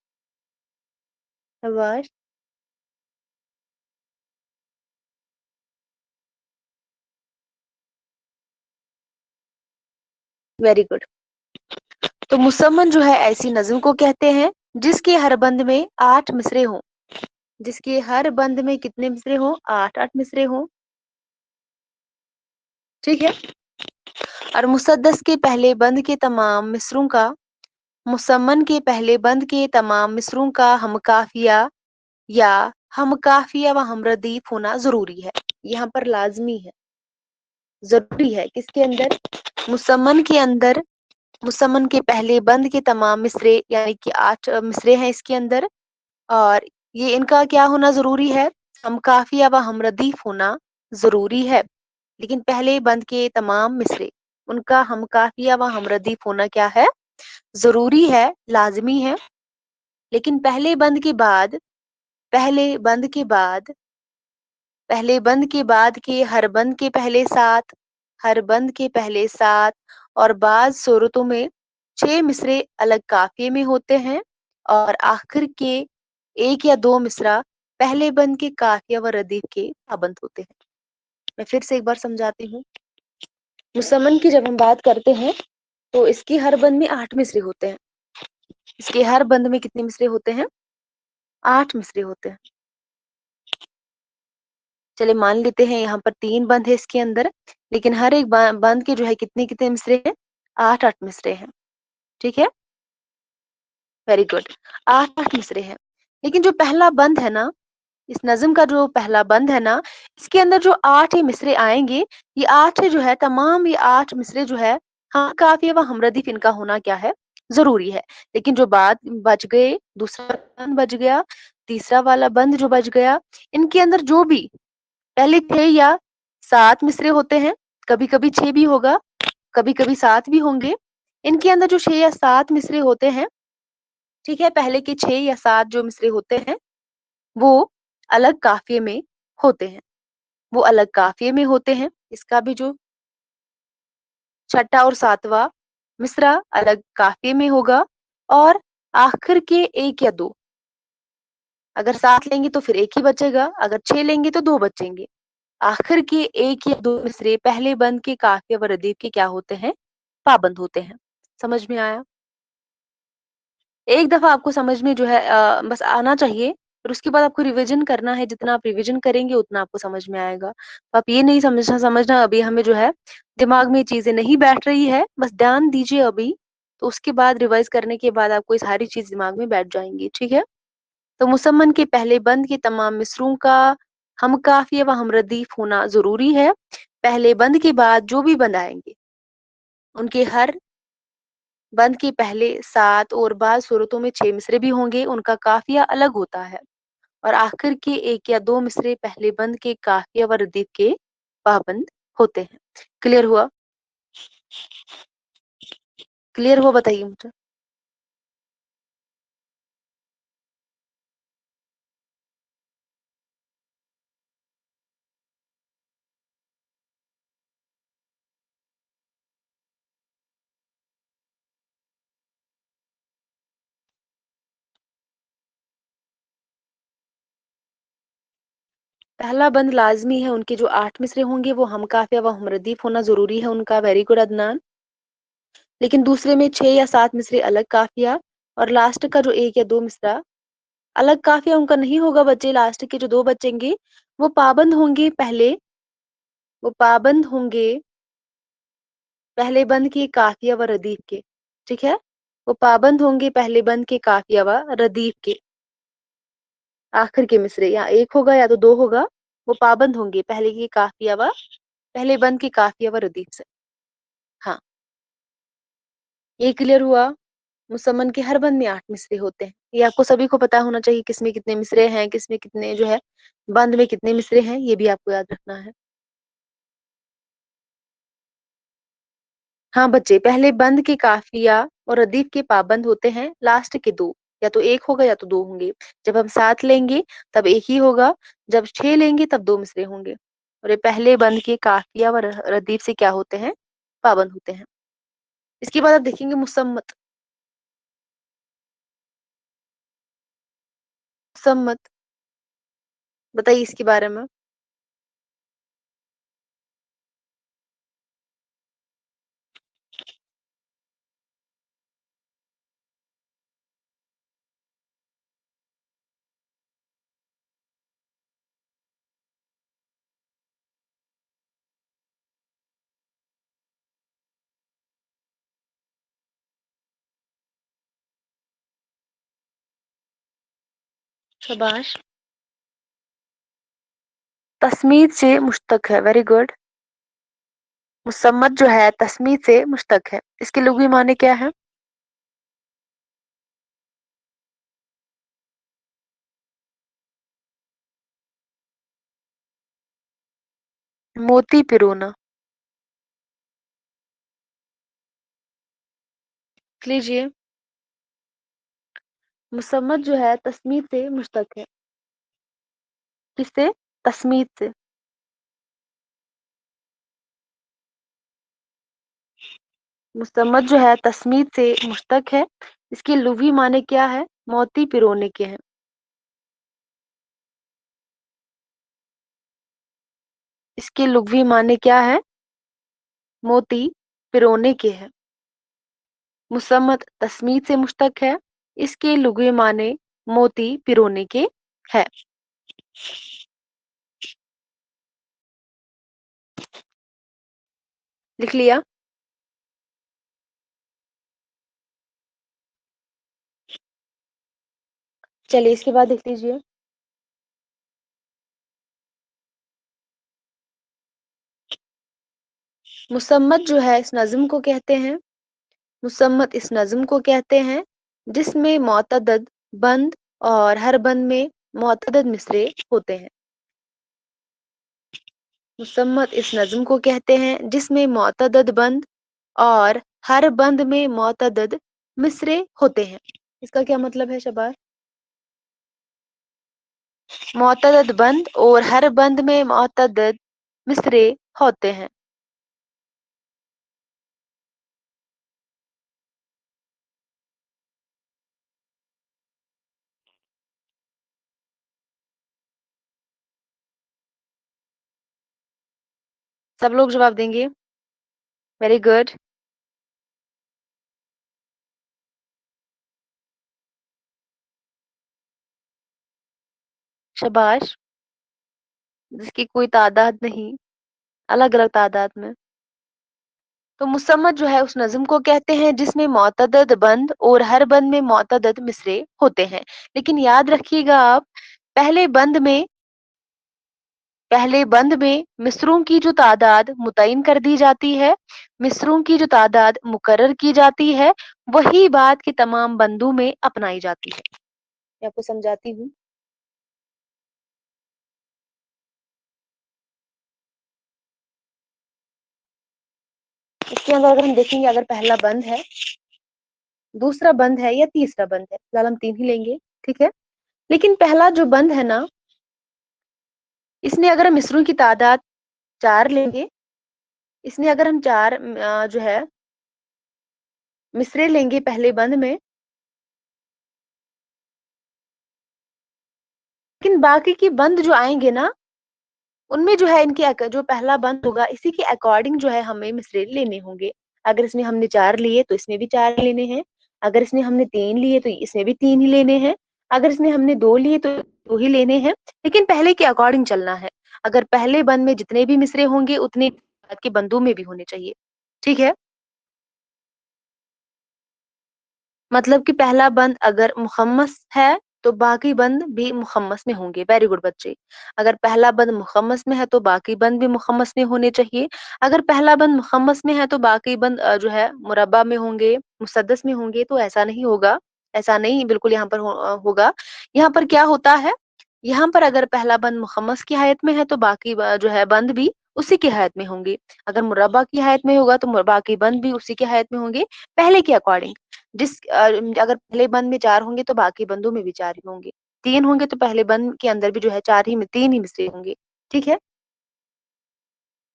शाबाश! Very good. तो मुसम्मन जो है ऐसी नज्म को कहते हैं जिसके हर बंद में 8 मिसरे हों। जिसके हर बंद में कितने मिसरे हों? 8 मिसरे हों। ठीक है। और मुसद्दस के पहले बंद के तमाम मिसरों का, मुसम्मन के पहले बंद के तमाम मिसरों का हमकाफिया या हमकाफिया व हमरदीफ होना जरूरी है। यहाँ पर लाजमी है, जरूरी है। किसके अंदर? मुसम्मन के अंदर। मुसम्मन के पहले बंद के तमाम मिसरे यानी कि 8 मिसरे हैं इसके अंदर, और ये इनका क्या होना जरूरी है? हमकाफिया व हमरदीफ होना जरूरी है। लेकिन पहले बंद के तमाम मिसरे, उनका हमकाफिया व हमरदीफ होना क्या है? जरूरी है, लाजमी है। लेकिन पहले बंद के बाद, पहले बंद के बाद, पहले बंद के बाद के हर बंद के पहले 7, हर बंद के पहले 7 और बाज सूरतों में 6 मिसरे अलग काफिये में होते हैं, और आखिर के 1 या 2 मिसरा पहले बंद के काफिया व रदीफ के पाबंद होते हैं। मैं फिर से एक बार समझाती हूँ। मुसम्मन की जब हम बात करते हैं तो इसके हर बंद में 8 मिसरे होते हैं। इसके हर बंद में कितने मिसरे होते हैं? 8 मिसरे होते हैं। चले मान लेते हैं यहाँ पर 3 बंद है इसके अंदर, लेकिन हर एक बंद के जो है कितने कितने मिसरे हैं? 8 मिसरे हैं। ठीक है, वेरी गुड। 8 मिसरे हैं। लेकिन जो पहला बंद है ना, इस नज्म का जो पहला बंद है ना, इसके अंदर जो 8 ही मिसरे आएंगे, ये 8 जो है तमाम, ये 8 मिसरे जो है हाँ काफिया व हमरदीफ इनका होना क्या है? जरूरी है। लेकिन जो बात बच गए, दूसरा बंद बच गया, तीसरा वाला बंद जो बच गया, इनके अंदर जो भी पहले 6 या 7 मिसरे होते हैं, कभी कभी 6 भी होगा, कभी कभी 7 भी होंगे। इनके अंदर जो 6 या 7 मिसरे होते हैं, ठीक है, पहले के 6 या 7 जो मिसरे होते हैं वो अलग काफिये में होते हैं, वो अलग काफिये में होते हैं। इसका भी जो छठा और सातवां मिसरा अलग काफिये में होगा, और आखिर के 1 या 2, अगर 7 लेंगे तो फिर 1 ही बचेगा, अगर 6 लेंगे तो 2 बचेंगे। आखिर के 1 या 2 मिसरे पहले बंद के काफिया व रदीफ के क्या होते हैं? पाबंद होते हैं। समझ में आया? एक दफा आपको समझ में जो है बस आना चाहिए, फिर उसके बाद आपको रिवीजन करना है। जितना आप रिवीजन करेंगे उतना आपको समझ में आएगा। तो आप ये नहीं समझना अभी हमें जो है दिमाग में चीजें नहीं बैठ रही है, बस ध्यान दीजिए अभी, तो उसके बाद रिवाइज करने के बाद आपको ये सारी चीज दिमाग में बैठ जाएंगी। ठीक है। तो मुसम्मन के पहले बंद के तमाम मिसरों का हम काफिया व हम रदीफ होना जरूरी है। पहले बंद के बाद जो भी बंद आएंगे, उनके हर बंद के पहले 7 और बाद सूरतों में 6 मिसरे भी होंगे, उनका काफिया अलग होता है, और आखिर के 1 या 2 मिसरे पहले बंद के काफिया व रदीफ के पाबंद होते हैं। क्लियर हुआ? क्लियर हुआ? बताइए मुझे। पहला बंद लाजमी है, उनके जो 8 मिसरे होंगे वो हम काफिया व हम रदीफ होना जरूरी है उनका। Very good Adnan. लेकिन दूसरे में 6 या 7 मिसरे अलग काफिया, और लास्ट का जो 1 या 2 मिसरा अलग काफिया उनका नहीं होगा बच्चे। लास्ट के जो 2 बचेंगे वो पाबंद होंगे पहले, वो पाबंद होंगे पहले बंद के काफिया व रदीफ के। ठीक है, वो पाबंद होंगे पहले बंद के काफिया व रदीफ के। आखिर के मिसरे या 1 होगा या तो 2 होगा, वो पाबंद होंगे पहले के काफिया व पहले बंद के काफिया व रदीफ से। हाँ, ये क्लियर हुआ? मुसम्मन के हर बंद में 8 मिसरे होते हैं, ये आपको सभी को पता होना चाहिए, किसमें कितने मिसरे हैं, किसमें कितने जो है बंद में कितने मिसरे हैं, ये भी आपको याद रखना है। हाँ बच्चे, पहले बंद के काफिया और रदीफ के पाबंद होते हैं, लास्ट के 2, या तो 1 होगा या तो 2 होंगे। जब हम 7 लेंगे तब 1 ही होगा, जब 6 लेंगे तब 2 मिसरे होंगे, और ये पहले बंद के काफिया व रदीफ से क्या होते हैं? पाबंद होते हैं। इसके बाद आप देखेंगे मुसम्मत। मुसम्मत बताइए इसके बारे में। शाबाश। तस्मीद से मुश्तक है, वेरी गुड। मुसम्मत जो है तस्मीद से मुश्तक है, इसके लुग़वी माने क्या है? मोती पिरोना। लीजिए, मुसम्मत जो है तस्मीद से मुश्तक है। किससे? तस्मीद से। मुसम्मत जो है तस्मीद से मुश्तक है, इसके लुग़वी माने क्या है? मोती पिरोने के हैं। इसके लुग़वी माने क्या है? मोती पिरोने के हैं। मुसम्मत तस्मीद से मुश्तक है, इसके लुग़वी माने मोती पिरोने के है। लिख लिया? चलिए इसके बाद देख लीजिए। मुसम्मत जो है इस नज़्म को कहते हैं, मुसम्मत इस नज़्म को कहते हैं जिसमें मुतअद्दिद बंद और हर बंद में मुतअद्दिद मिसरे होते हैं। मुसम्मत इस नज़्म को कहते हैं जिसमें मुतअद्दिद बंद और हर बंद में मुतअद्दिद मिसरे होते हैं। इसका क्या मतलब है शबाश? मुतअद्दिद बंद और हर बंद में मुतअद्दिद मिसरे होते हैं। सब लोग जवाब देंगे? Very good. शाबाश। जिसकी कोई तादाद नहीं, अलग अलग तादाद में। तो मुसम्मत जो है उस नज़्म को कहते हैं जिसमें मुतअद्दिद बंद और हर बंद में मुतअद्दिद मिसरे होते हैं। लेकिन याद रखिएगा आप, पहले बंद में पहले बंद में मिसरों की जो तादाद मुतय्यन कर दी जाती है, मिसरों की जो तादाद मुकर्रर की जाती है, वही बात के तमाम बंदों में अपनाई जाती है। मैं आपको समझाती हूँ। इसके अंदर अगर हम देखेंगे, अगर पहला बंद है, दूसरा बंद है या तीसरा बंद है, फिलहाल हम 3 ही लेंगे, ठीक है। लेकिन पहला जो बंद है ना, इसमें अगर हम मिसरों की तादाद 4 लेंगे, इसमें अगर हम 4 जो है मिसरे लेंगे पहले बंद में, लेकिन बाकी की बंद जो आएंगे ना, उनमें जो है इनके जो पहला बंद होगा इसी के अकॉर्डिंग जो है हमें मिसरे लेने होंगे। अगर इसमें हमने 4 लिए तो इसमें भी 4 लेने हैं, अगर इसमें हमने 3 लिए तो इसमें भी 3 ही लेने हैं, अगर इसमें हमने 2 लिए तो 2 ही लेने हैं, लेकिन पहले के अकॉर्डिंग चलना है। अगर पहले बंद में जितने भी मिसरे होंगे उतने बाद के बंदों में भी होने चाहिए, ठीक है। मतलब कि पहला बंद अगर मुखम्मस है तो बाकी बंद भी मुखम्मस में होंगे। वेरी गुड बच्चे। अगर पहला बंद मुखम्मस में है तो बाकी बंद भी मुखम्मस में होने चाहिए। अगर पहला बंद मुखम्मस में है तो बाकी बंद जो है मुरब्बा में होंगे, मुसद्दस में होंगे, तो ऐसा नहीं होगा। ऐसा नहीं बिल्कुल यहाँ पर होगा। यहाँ पर क्या होता है, यहाँ पर अगर पहला बंद मुखम्मस की हायत में है तो बाकी जो है बंद भी उसी की हायत में होंगे। अगर मुरब्बा की हायत में होगा तो बाकी बंद भी उसी की हायत में होंगे, पहले के अकॉर्डिंग। अगर पहले बंद में 4 होंगे तो बाकी बंदों में भी 4 ही होंगे। 3 होंगे तो पहले बंद के अंदर भी जो है 4 ही में 3 ही मिसरे होंगे। ठीक है?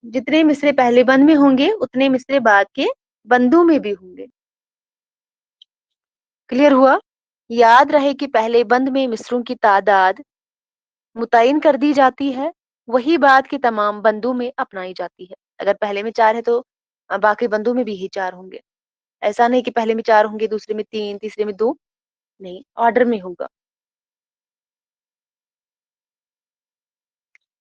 जितने मिसरे पहले बंद में होंगे उतने मिसरे बाद के बंदों में भी होंगे। क्लियर हुआ? याद रहे कि पहले बंद में मिसरों की तादाद मुतय्यन कर दी जाती है, वही बात के तमाम बंदों में अपनाई जाती है। अगर पहले में 4 है तो बाकी बंदों में भी ही 4 होंगे। ऐसा नहीं कि पहले में 4 होंगे, दूसरे में 3, तीसरे में 2, नहीं, ऑर्डर में होगा।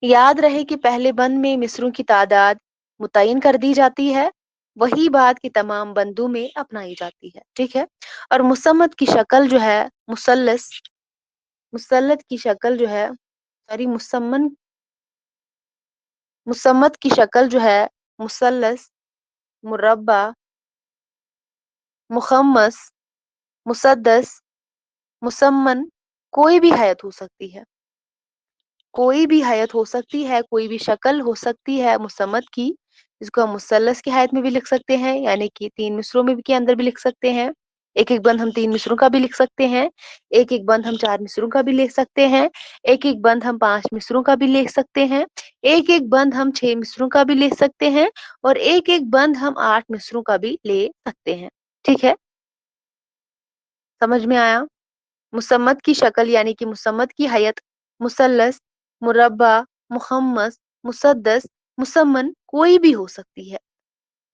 याद रहे कि पहले बंद में मिसरों की तादाद मुतय्यन कर दी जाती है, वही बात की तमाम बंदों में अपनाई जाती है। ठीक है? और मुसम्मत की शक्ल जो है मुसल्लस मुसल्लत की शक्ल जो है, सॉरी मुसम्मत की शक्ल जो है मुसल्लस, मुरब्बा, मुखम्मस, मुसद्दस, मुसम्मन, कोई भी हैत हो सकती है। कोई भी हैत हो सकती है, कोई भी शक्ल हो सकती है मुसम्मत की, जिसको हम मुसल्लस की हैत में भी लिख सकते हैं, यानी कि 3 मिसरों में भी के अंदर भी लिख सकते हैं। एक-एक बंद हम 3 मिसरों का भी लिख सकते हैं, एक-एक बंद हम 4 मिसरों का भी लिख सकते हैं, एक-एक बंद हम 5 मिसरों का भी लिख सकते हैं, एक-एक बंद हम 6 मिसरों का भी लिख सकते हैं और एक-एक बंद हम 8 मिसरों का भी ले सकते हैं। ठीक है? समझ में आया? मुसम्मत की शक्ल यानी कि मुसम्मत की हैत मुसल्लस, मुरब्बा, मुखम्मस, मुसद्दस, मुसम्मन कोई भी हो सकती है।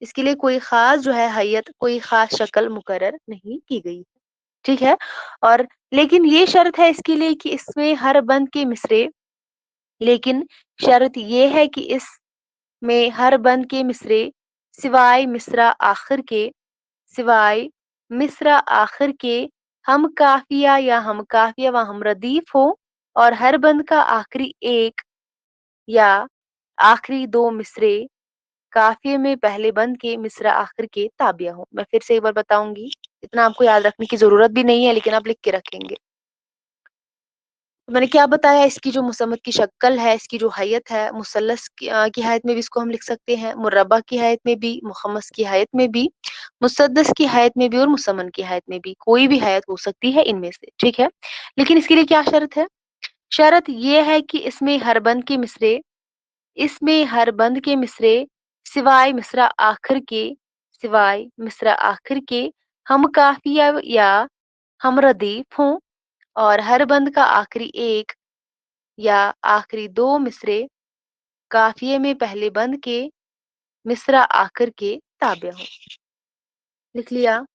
इसके लिए कोई खास जो है हैत, कोई खास शक्ल मुकर्रर नहीं की गई। ठीक है? और लेकिन ये शर्त है इसके लिए कि इसमें हर बंद के मिसरे, लेकिन शर्त ये है कि इसमें हर बंद के मिसरे सिवाय मिसरा आखिर के, सिवाय मिसरा आखिर के हम काफिया या हम काफिया व हम रदीफ हो और हर बंद का आखिरी एक या आखिरी दो मिसरे काफिये में पहले बंद के मिसरा आखिर के ताबिया हो। मैं फिर से एक बार बताऊंगी, इतना आपको याद रखने की जरूरत भी नहीं है, लेकिन आप लिख के रखेंगे। तो मैंने क्या बताया, इसकी जो मुसम्मत की शक्ल है, इसकी जो हैत है, मुसल्लस की हैत में भी इसको हम लिख सकते हैं, मुरब्बा की हैत में भी, मुखम्मस की हैत में भी, मुसद्दस की हैत में भी और मुसम्मन की हैत में भी, कोई भी हैत हो सकती है इनमें से। ठीक है? लेकिन इसके लिए क्या शर्त है? शर्त ये है कि इसमें हर बंद के मिसरे सिवाय मिसरा आखिर के, सिवाय मिसरा आखिर के हम काफिया या हम रदीफ हों और हर बंद का आखिरी एक या आखिरी दो मिसरे काफिये में पहले बंद के मिसरा आखिर के ताबिया हो। लिख लिया?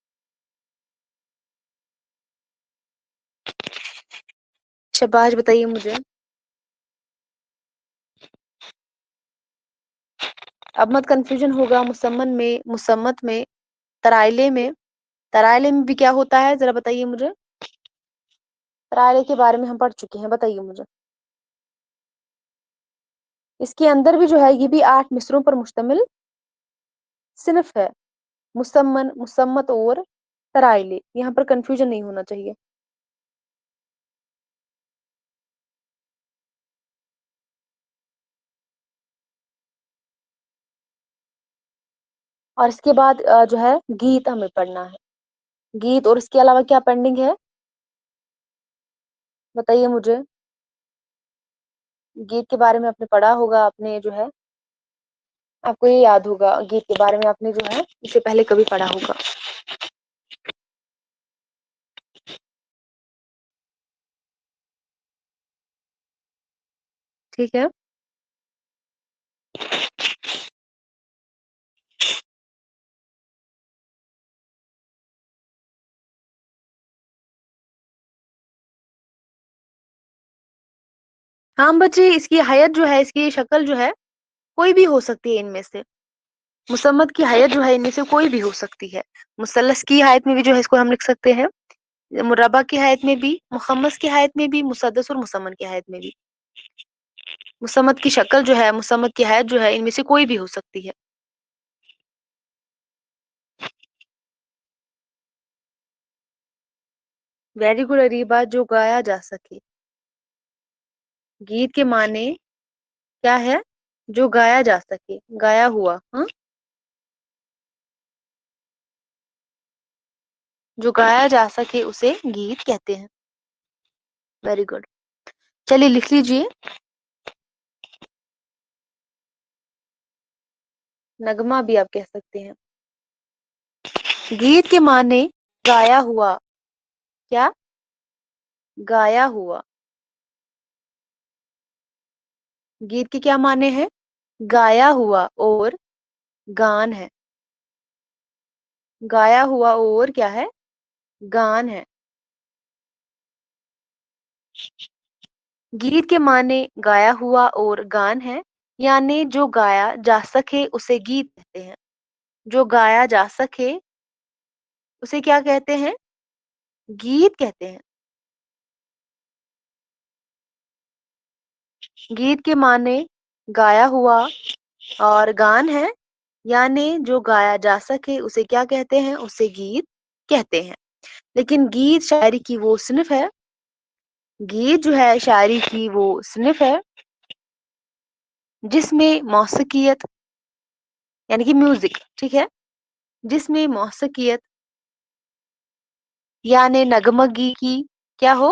शाबाश, बताइए मुझे। अब मत कंफ्यूजन होगा मुसम्मन में, मुसम्मत में, तराइले में। तराइले में भी क्या होता है, जरा बताइए मुझे। तराइले के बारे में हम पढ़ चुके हैं, बताइए मुझे। इसके अंदर भी जो है ये भी 8 मिसरों पर मुश्तमिल सिनफ है, मुसम्मन, मुसम्मत और तराइले। यहाँ पर कंफ्यूजन नहीं होना चाहिए। और इसके बाद जो है गीत हमें पढ़ना है। गीत और इसके अलावा क्या पेंडिंग है, बताइए मुझे। गीत के बारे में आपने पढ़ा होगा, आपने जो है आपको ये याद होगा, गीत के बारे में आपने जो है इससे पहले कभी पढ़ा होगा। ठीक है? हाँ बच्चे, इसकी हैत जो है, इसकी शक्ल जो है कोई भी हो सकती है इनमें से। मुसम्मत की हैत जो है इनमें से कोई भी हो सकती है। मुसल्लस की हैत में भी जो है इसको हम लिख सकते हैं, मुरब्बा की हैत में भी, मुखम्मस की हैत में भी, मुसद्दस और मुसम्मन की हैत में भी। मुसम्मत की शक्ल जो है, मुसम्मत की हैत जो है इनमें से कोई भी हो सकती है। वेरी गुड अरीबा, जो गाया जा सके। गीत के माने क्या है? जो गाया जा सके, गाया हुआ। हाँ, जो गाया जा सके उसे गीत कहते हैं। Very good. चलिए लिख लीजिए। नगमा भी आप कह सकते हैं। गीत के माने गाया हुआ। क्या? गाया हुआ। गीत के क्या माने हैं? गाया हुआ और गान है। गाया हुआ और क्या है? गान है। गीत के माने गाया हुआ और गान है, यानी जो गाया जा सके उसे गीत कहते हैं। जो गाया जा सके उसे क्या कहते हैं? गीत कहते हैं। गीत के माने गाया हुआ और गान है, यानी जो गाया जा सके उसे क्या कहते हैं, उसे गीत कहते हैं। लेकिन गीत शायरी की वो सिनफ है, गीत जो है शायरी की वो सिनफ है जिसमें मौसीकियत यानी कि म्यूजिक, ठीक है, जिसमें मौसीकियत यानी नगमगी की क्या हो,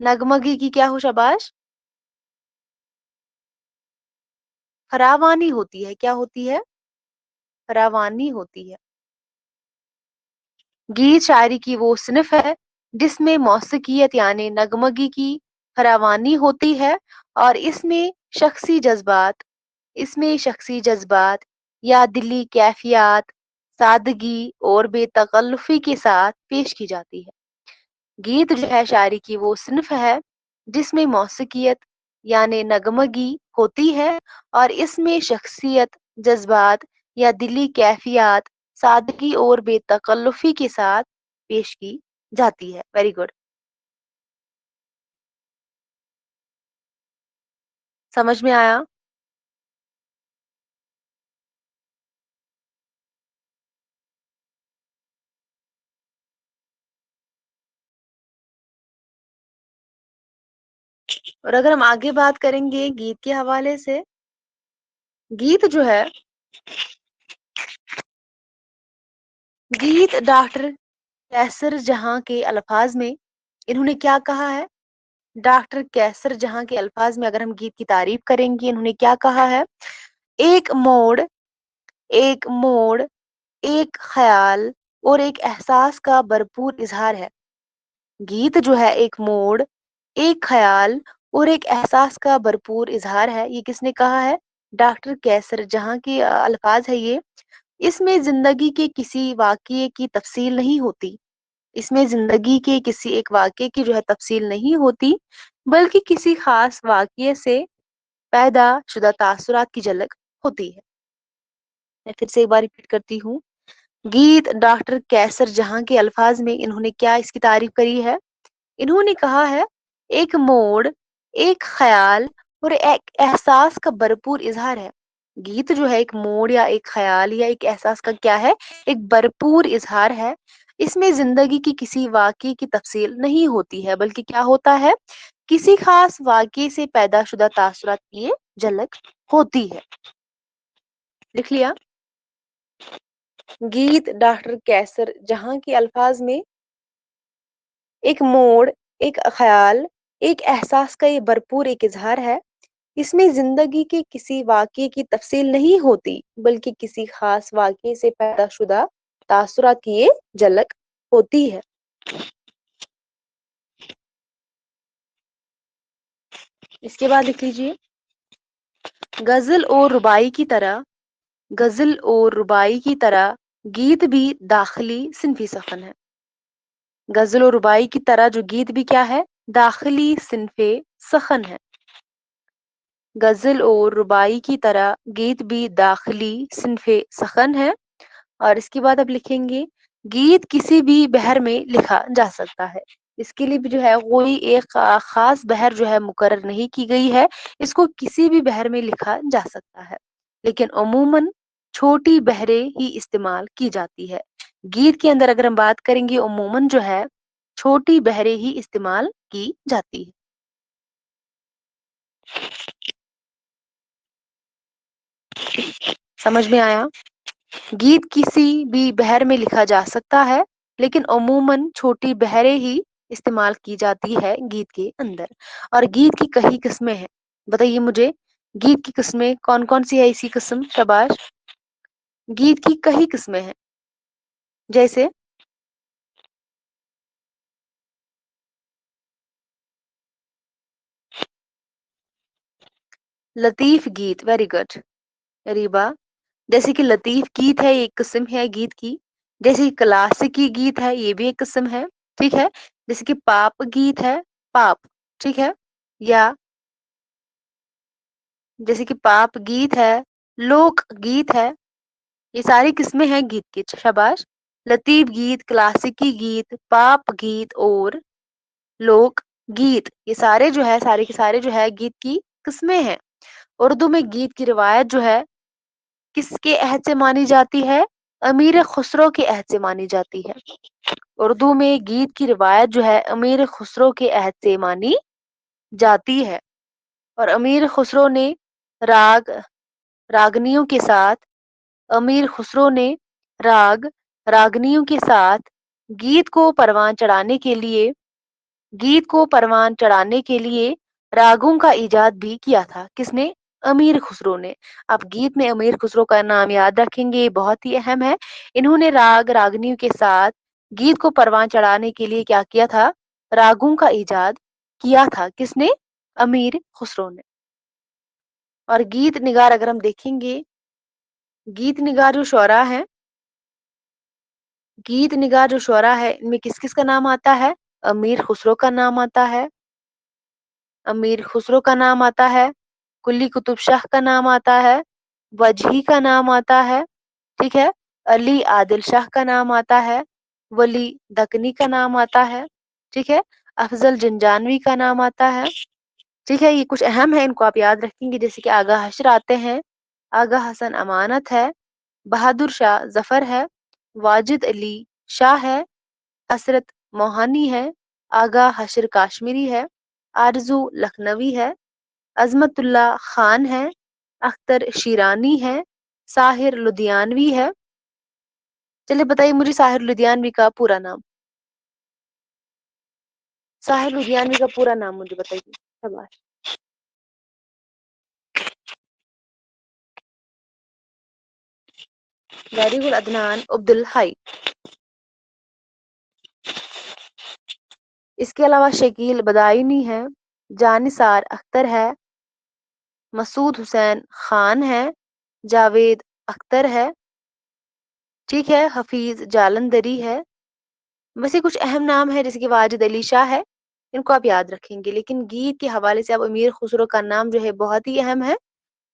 नगमगी की क्या हो शाबाश, फरावानी होती है। क्या होती है, फरावानी होती है। गीत शायरी की वो सिनफ है जिसमें मौसीकियत यानी नगमगी की फरावानी होती है और इसमें शख्सी जज्बात या दिली कैफियत सादगी और बेतकल्लुफी के साथ पेश की जाती है। गीत जो है शायरी की वो सिनफ है जिसमें मौसीकियत यानी नगमगी होती है और इसमें शख्सियत जज्बात या दिली कैफियत सादगी और बेतकल्लुफी के साथ पेश की जाती है। वेरी गुड, समझ में आया। और अगर हम आगे बात करेंगे गीत के हवाले से, गीत जो है, गीत डॉक्टर कैसर जहां के अल्फाज में इन्होंने क्या कहा है, डॉक्टर कैसर जहां के अल्फाज में अगर हम गीत की तारीफ करेंगे इन्होंने क्या कहा है, एक मोड़, एक मोड़, एक ख्याल और एक एहसास का भरपूर इजहार है। गीत जो है एक मोड़, एक ख्याल और एक एहसास का भरपूर इजहार है। ये किसने कहा है, डॉक्टर कैसर जहां के अल्फाज है ये। इसमें जिंदगी के किसी वाकये की तफसील नहीं होती, इसमें जिंदगी के किसी एक वाकये की जो है तफसील नहीं होती, बल्कि किसी खास वाकये से पैदा शुदा तासुरात की झलक होती है। मैं फिर से एक बार रिपीट करती हूँ, गीत डॉक्टर कैसर जहां के अल्फाज में इन्होंने क्या इसकी तारीफ करी है, इन्होंने कहा है एक मोड़, एक ख्याल और एक एहसास का भरपूर इजहार है। गीत जो है एक मोड़ या एक ख्याल या एक एहसास का क्या है, एक भरपूर इजहार है। इसमें जिंदगी की किसी वाकये की तफसील नहीं होती है, बल्कि क्या होता है, किसी खास वाकये से पैदाशुदा तासुरात की ये झलक होती है। लिख लिया, गीत डॉक्टर कैसर जहां के अल्फाज में एक मोड़, एक ख्याल, एक एहसास का ये भरपूर एक इजहार है। इसमें जिंदगी के किसी वाकये की तफसील नहीं होती, बल्कि किसी खास वाकये से पैदाशुदा तासुरात की ये झलक होती है। इसके बाद लिख लीजिए, गजल और रुबाई की तरह, गजल और रुबाई की तरह गीत भी दाखिली सिनफी सखन है। गजल और रुबाई की तरह जो गीत भी क्या है, दाखिली सिनफे सखन है। गजल और रुबाई की तरह गीत भी दाखिली सिनफे सखन है। और इसके बाद अब लिखेंगे, गीत किसी भी बहर में लिखा जा सकता है। इसके लिए भी जो है कोई एक खास बहर जो है मुकर्रर नहीं की गई है, इसको किसी भी बहर में लिखा जा सकता है, लेकिन अमूमन छोटी बहरें ही इस्तेमाल की जाती है। गीत के अंदर अगर हम बात करेंगे अमूमन जो है छोटी बहरें ही इस्तेमाल की जाती है। समझ में आया, गीत किसी भी बहर में लिखा जा सकता है, लेकिन अमूमन छोटी बहरें ही इस्तेमाल की जाती है गीत के अंदर। और गीत की कई किस्में हैं, बताइए मुझे, गीत की किस्में कौन कौन सी है, इसी किस्म शाबाश, गीत की कई किस्में हैं, जैसे लतीफ गीत, वेरी गुड रीबा, जैसे कि लतीफ गीत है एक किस्म है गीत की, जैसे कि क्लासिकी गीत है ये भी एक किस्म है, ठीक है, जैसे कि पाप गीत है, पाप, ठीक है, या जैसे कि पाप गीत है, लोक गीत है, ये सारी किस्में हैं गीत की, शाबाश। लतीफ गीत, क्लासिकी गीत, पाप गीत और लोक गीत, ये सारे जो है, सारे के सारे जो है गीत की किस्में हैं। उर्दू में गीत की रिवायत जो है किसके अहद से मानी जाती है? अमीर खुसरो के अहद से मानी जाती है। उर्दू में गीत की रिवायत जो है अमीर खुसरो के अहद से मानी जाती है। और अमीर खुसरो ने राग रागनियों के साथ अमीर खुसरो ने राग रागनियों के साथ गीत को परवान चढ़ाने के लिए गीत को परवान चढ़ाने के लिए रागों का इजाद भी किया था। किसने? अमीर खुसरो ने। आप गीत में अमीर खुसरो का नाम याद रखेंगे, बहुत ही अहम है। इन्होंने राग रागनियों के साथ गीत को परवान चढ़ाने के लिए क्या किया था? रागों का इजाद किया था। किसने? अमीर खुसरो ने। और गीत निगार अगर हम देखेंगे, गीत निगार जो शुरा है, गीत निगार जो शुरा है, इनमें किस किस का नाम आता है? अमीर खुसरो का नाम आता है, अमीर खुसरो का नाम आता है, कुली कुतुब शाह का नाम आता है, वजही का नाम आता है, ठीक है, अली आदिल शाह का नाम आता है, वली दकनी का नाम आता है, ठीक है, अफजल जंजानवी का नाम आता है, ठीक है। ये कुछ अहम है, इनको आप याद रखेंगे। जैसे कि आगा हशर आते हैं, आगा हसन अमानत है, बहादुर शाह जफर है, वाजिद अली शाह है, हसरत मोहानी है, आगा हशर काश्मीरी है, आरजू लखनवी है, अजमतुल्ला खान है, अख्तर शिरानी है, साहिर लुधियानवी है। चलिए बताइए मुझे साहिर लुधियानवी का पूरा नाम। साहिर लुधियानवी का पूरा नाम मुझे बताइए। शाबाश। Very good. Adnan Abdul high. इसके अलावा शकील बदायूनी है, जानिसार अख्तर है, मसूद हुसैन खान है, जावेद अख्तर है, ठीक है, हफीज जालंधरी है। वैसे कुछ अहम नाम है जैसे कि वाजिद अली शाह है, इनको आप याद रखेंगे। लेकिन गीत के हवाले से अब अमीर खुसरो का नाम जो है बहुत ही अहम है,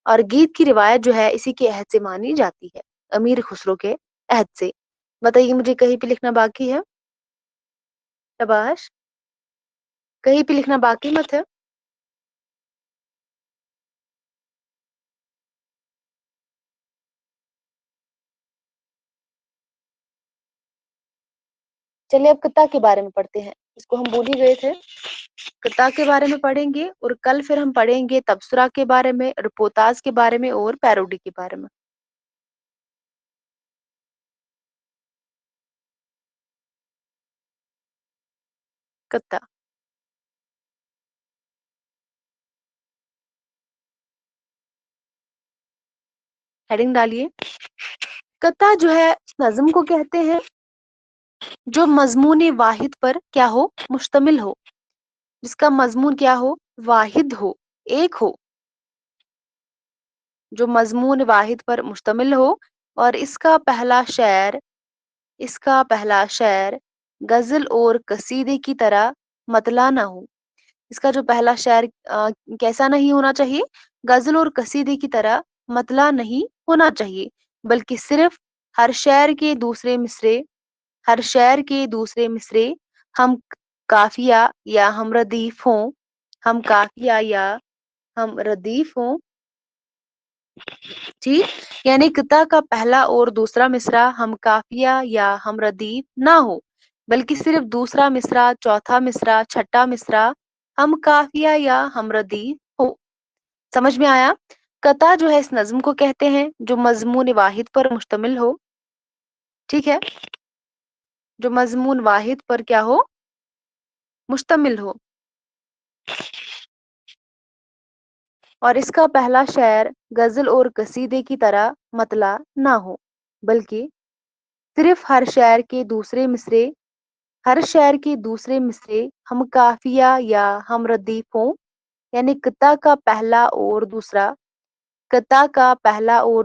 और गीत की रिवायत जो है इसी के अहद से मानी जाती है, अमीर खुसरो के अहद से। बताइए मुझे कहीं पे लिखना बाकी है? शाबाश। कहीं पे लिखना बाकी मत है। चलिए अब किता के बारे में पढ़ते हैं, इसको हम भूल ही गए थे। किता के बारे में पढ़ेंगे, और कल फिर हम पढ़ेंगे तबसरा के बारे में, रिपोर्टाज के बारे में और पैरोडी के बारे में। किता हेडिंग डालिए। किता जो है नज्म को कहते हैं जो मजमून वाहिद पर क्या हो? मुश्तमिल हो। जिसका मजमून क्या हो? वाहिद हो, एक हो। जो मजमून वाहिद पर मुश्तमिल हो, और इसका पहला शेर गजल और कसीदे की तरह मतला ना हो। इसका जो पहला शेर कैसा नहीं होना चाहिए? गजल और कसीदे की तरह मतला नहीं होना चाहिए, बल्कि सिर्फ हर शेर के दूसरे मिसरे हर शेर के दूसरे मिसरे हम काफिया या हम रदीफ हों हम काफिया या हम रदीफ हों, ठीक। यानी किता का पहला और दूसरा मिसरा हम काफिया या हम रदीफ ना हो, बल्कि सिर्फ दूसरा मिसरा, चौथा मिसरा, छठा मिसरा हम काफिया या हम रदीफ हो। समझ में आया? कता जो है इस नज्म को कहते हैं जो मजमून वाहिद पर मुश्तमिल हो, ठीक है, जो मजमून वाहिद पर क्या हो? मुश्तमिल हो। और इसका पहला शेर गजल और कसीदे की तरह मतला ना हो, बल्कि सिर्फ हर शेर के दूसरे मिसरे हम काफिया या हम रदीफ हों। यानी कता का पहला और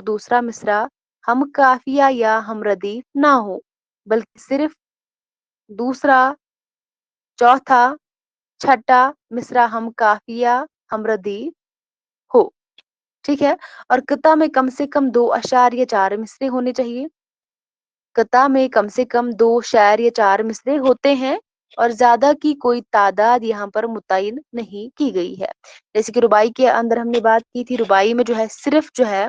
दूसरा मिसरा हम काफिया या हम रदीफ ना हो, बल्कि सिर्फ दूसरा, चौथा, छठा मिसरा हम काफिया हम रदीफ हो, ठीक है। और कता में कम से कम 2 अशार या 4 मिसरे होने चाहिए। कता में कम से कम 2 शेर या 4 मिसरे होते हैं, اور زیادہ کی کوئی تعداد یہاں پر متعین نہیں کی گئی ہے. جیسے کہ ربائی کے اندر ہم نے بات کی تھی، ربائی میں جو ہے صرف جو ہے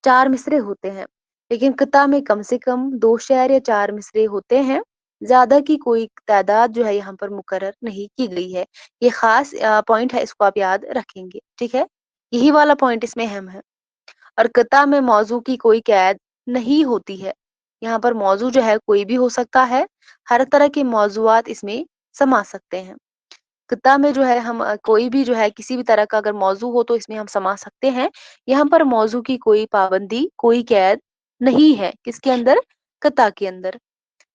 4 مصرے ہوتے ہیں، لیکن قطع میں کم سے کم 2 شعر یا 4 مصرے ہوتے ہیں. زیادہ کی کوئی تعداد جو ہے یہاں پر مقرر نہیں کی گئی ہے. یہ خاص پوائنٹ ہے، اس کو آپ یاد رکھیں گے. ٹھیک ہے، یہی والا پوائنٹ اس میں اہم ہے. اور قطع میں موضوع کی کوئی قید نہیں ہوتی ہے. یہاں پر موضوع جو ہے کوئی بھی ہو سکتا ہے، ہر طرح کے موضوعات اس میں سما سکتے ہیں. قطع میں جو ہے ہم کوئی بھی جو ہے کسی بھی طرح کا اگر موضوع ہو تو اس میں ہم سما سکتے ہیں. یہاں پر موضوع کی کوئی پابندی، کوئی قید نہیں ہے. کس کے اندر؟ قطع کے اندر.